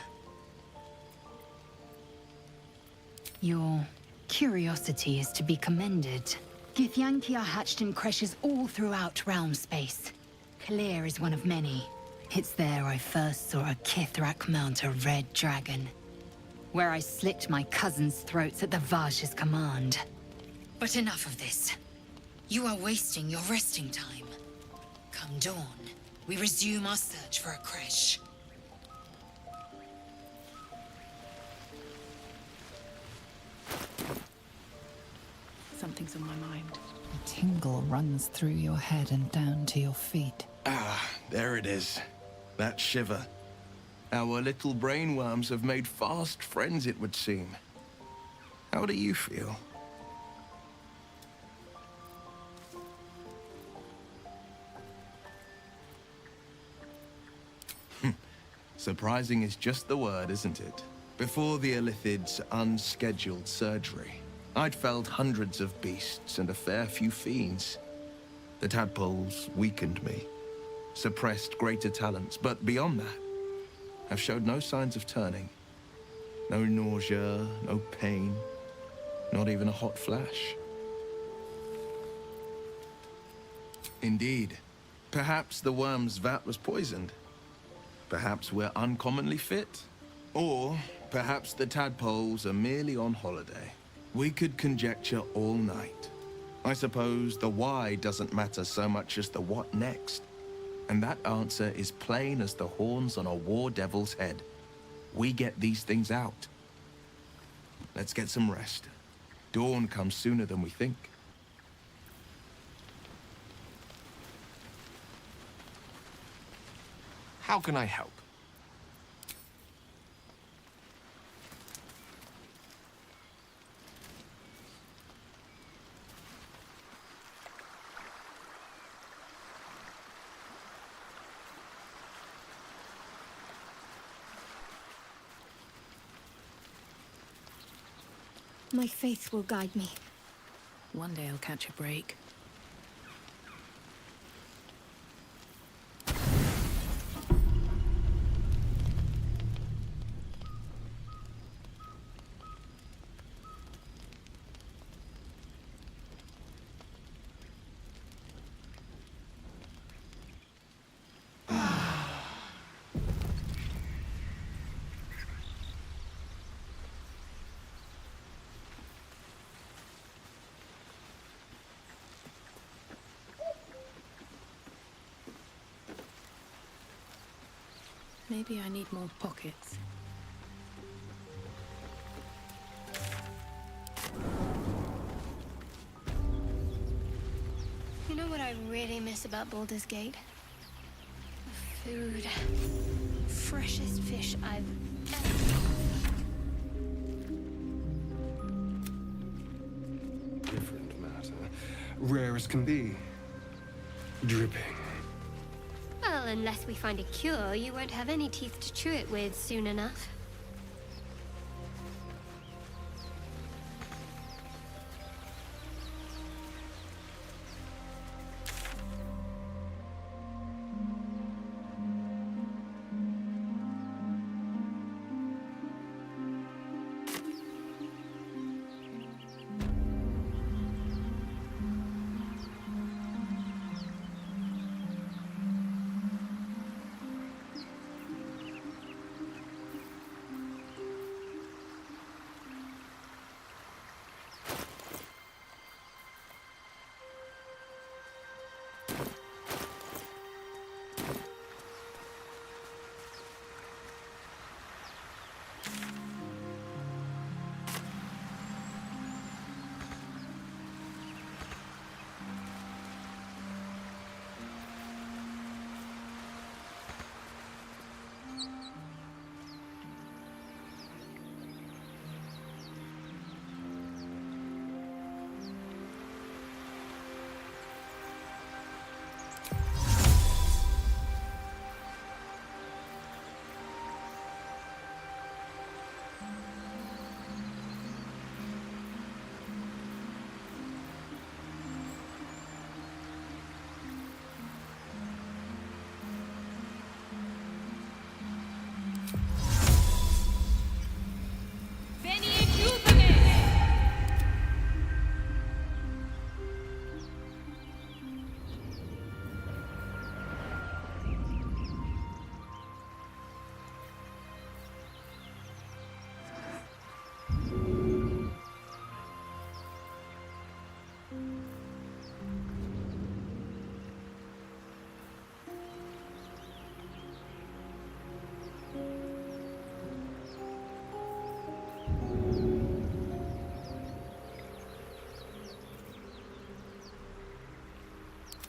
Speaker 4: Your curiosity is to be commended. Githyanki are hatched in creches all throughout realm space. Clear is one of many. It's there I first saw a Kithrak mount a red dragon. Where I slit my cousins' throats at the Vaj's command. But enough of this. You are wasting your resting time. Come dawn, we resume our search for a creche.
Speaker 7: Something's on my mind.
Speaker 13: A tingle runs through your head and down to your feet.
Speaker 11: Ah, there it is. That shiver. Our little brainworms have made fast friends, it would seem. How do you feel? Surprising is just the word, isn't it? Before the Illithid's unscheduled surgery, I'd felled hundreds of beasts and a fair few fiends. The tadpoles weakened me, suppressed greater talents, but beyond that, I've showed no signs of turning. No nausea, no pain, not even a hot flash. Indeed, perhaps the worm's vat was poisoned. Perhaps we're uncommonly fit. Or perhaps the tadpoles are merely on holiday. We could conjecture all night. I suppose the why doesn't matter so much as the what next. And that answer is plain as the horns on a war devil's head. We get these things out. Let's get some rest. Dawn comes sooner than we think.
Speaker 20: How can I help?
Speaker 1: My faith will guide me.
Speaker 7: One day I'll catch a break. Maybe I need more pockets.
Speaker 1: You know what I really miss about Baldur's Gate? The food. Freshest fish I've
Speaker 2: Different matter. Rare as can be. Dripping.
Speaker 1: Well, unless we find a cure, you won't have any teeth to chew it with soon enough.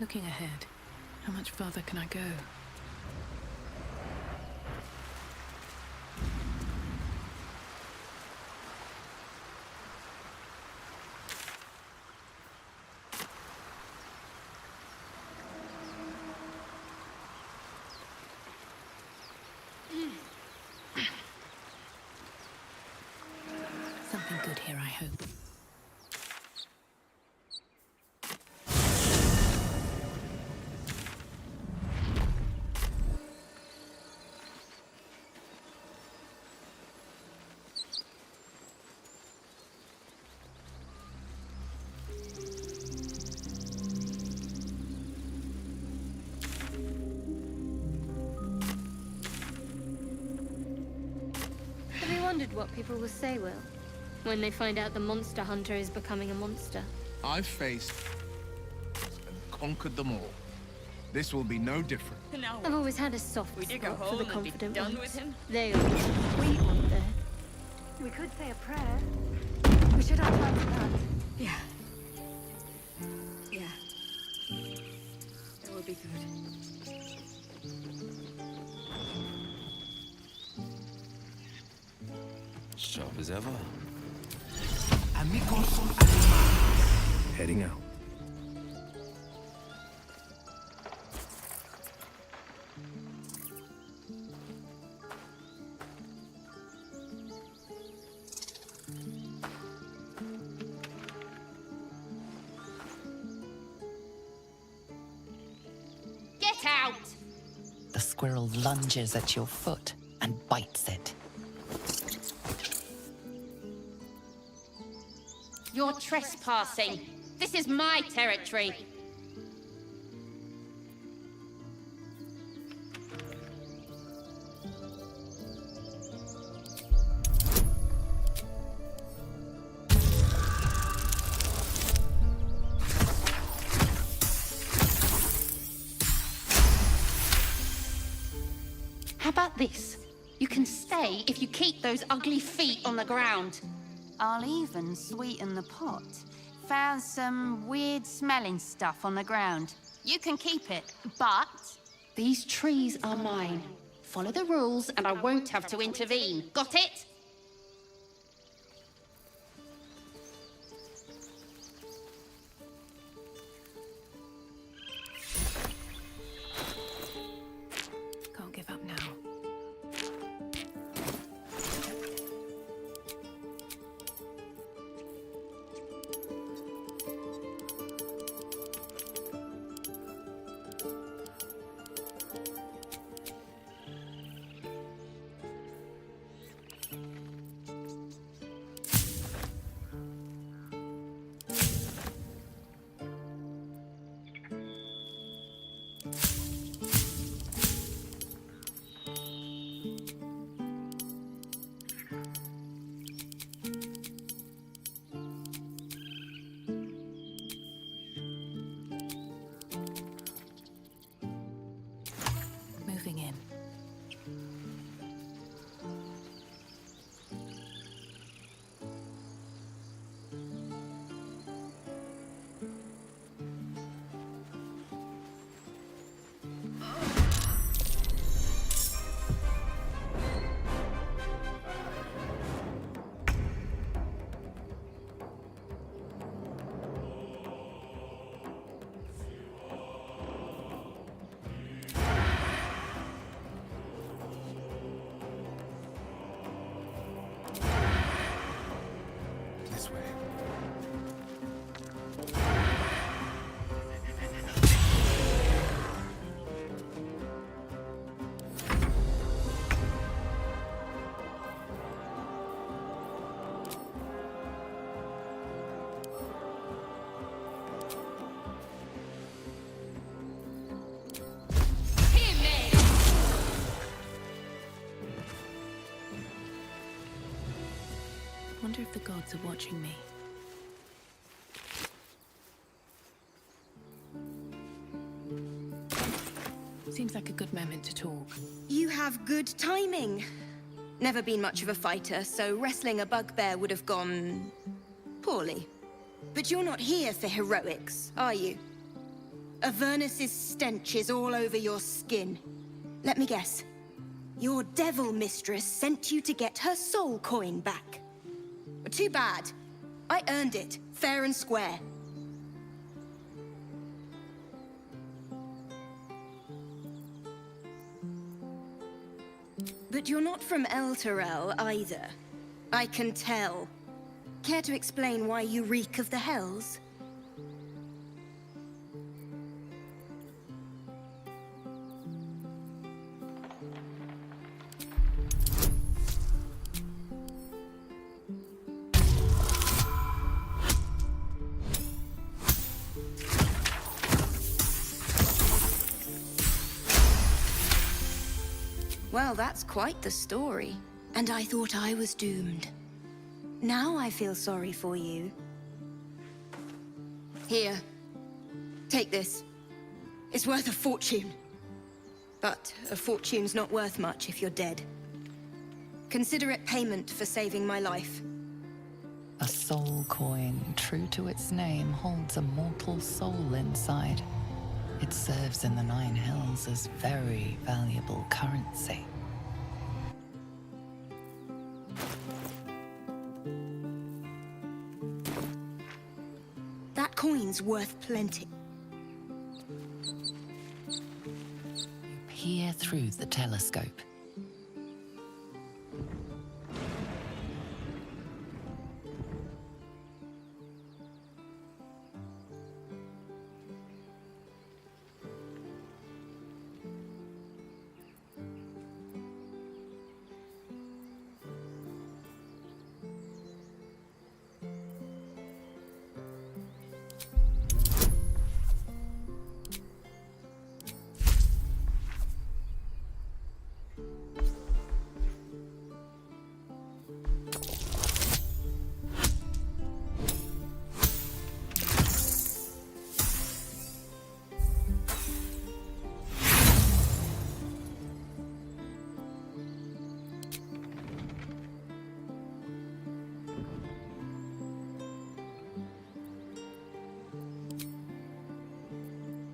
Speaker 7: Looking ahead, how much farther can I go? Something good here, I hope.
Speaker 1: Have you wondered what people will say, Will? When they find out the monster hunter is becoming a monster?
Speaker 11: I've faced and conquered them all. This will be no different.
Speaker 1: I've always had a soft
Speaker 14: We dig a
Speaker 1: spot for
Speaker 14: hole
Speaker 1: the
Speaker 14: and be
Speaker 1: confident
Speaker 14: done
Speaker 1: ones.
Speaker 14: with him?
Speaker 1: They always sweet one there.
Speaker 5: We could say a prayer. We should have time for that.
Speaker 14: Yeah. Yeah. That would be good.
Speaker 10: Sharp as ever.
Speaker 8: Amigos animales.
Speaker 11: Heading out.
Speaker 12: Get out!
Speaker 13: The squirrel lunges at your foot and bites it.
Speaker 12: You're trespassing. This is my territory. How about this? You can stay if you keep those ugly feet on the ground.
Speaker 21: I'll even sweeten the pot. Found some weird smelling stuff on the ground. You can keep it, but...
Speaker 12: These trees are mine. Follow the rules and I won't have to intervene. Got it?
Speaker 7: Can't give up now. Moving in.
Speaker 11: This way.
Speaker 7: Wonder if the gods are watching me. Seems like a good moment to talk.
Speaker 22: You have good timing. Never been much of a fighter, so wrestling a bugbear would have gone... poorly. But you're not here for heroics, are you? Avernus's stench is all over your skin. Let me guess. Your devil mistress sent you to get her soul coin back. Too bad. I earned it, fair and square. But you're not from Elturel either. I can tell. Care to explain why you reek of the Hells? Well, that's quite the story. And I thought I was doomed. Now I feel sorry for you. Here. Take this. It's worth a fortune. But a fortune's not worth much if you're dead. Consider it payment for saving my life.
Speaker 13: A soul coin, true to its name, holds a mortal soul inside. It serves in the Nine Hells as very valuable currency.
Speaker 22: That coin's worth plenty.
Speaker 13: You peer through the telescope.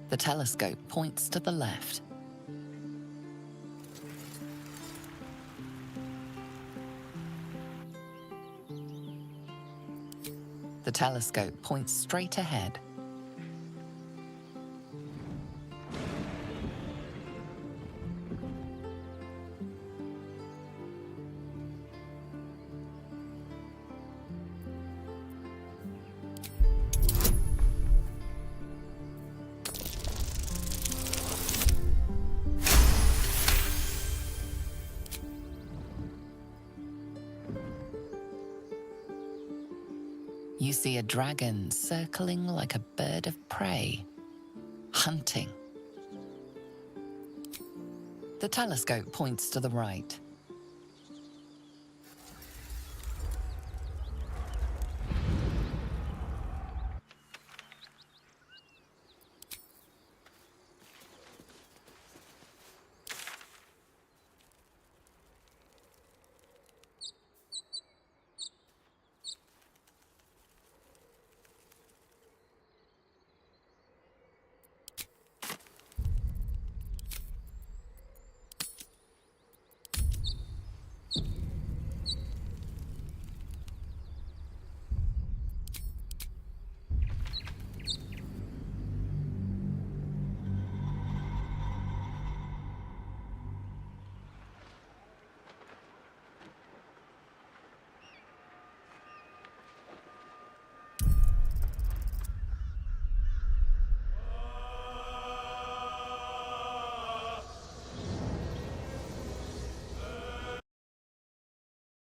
Speaker 13: The telescope points to the left. The telescope points straight ahead. You see a dragon circling like a bird of prey, hunting. The telescope points to the right.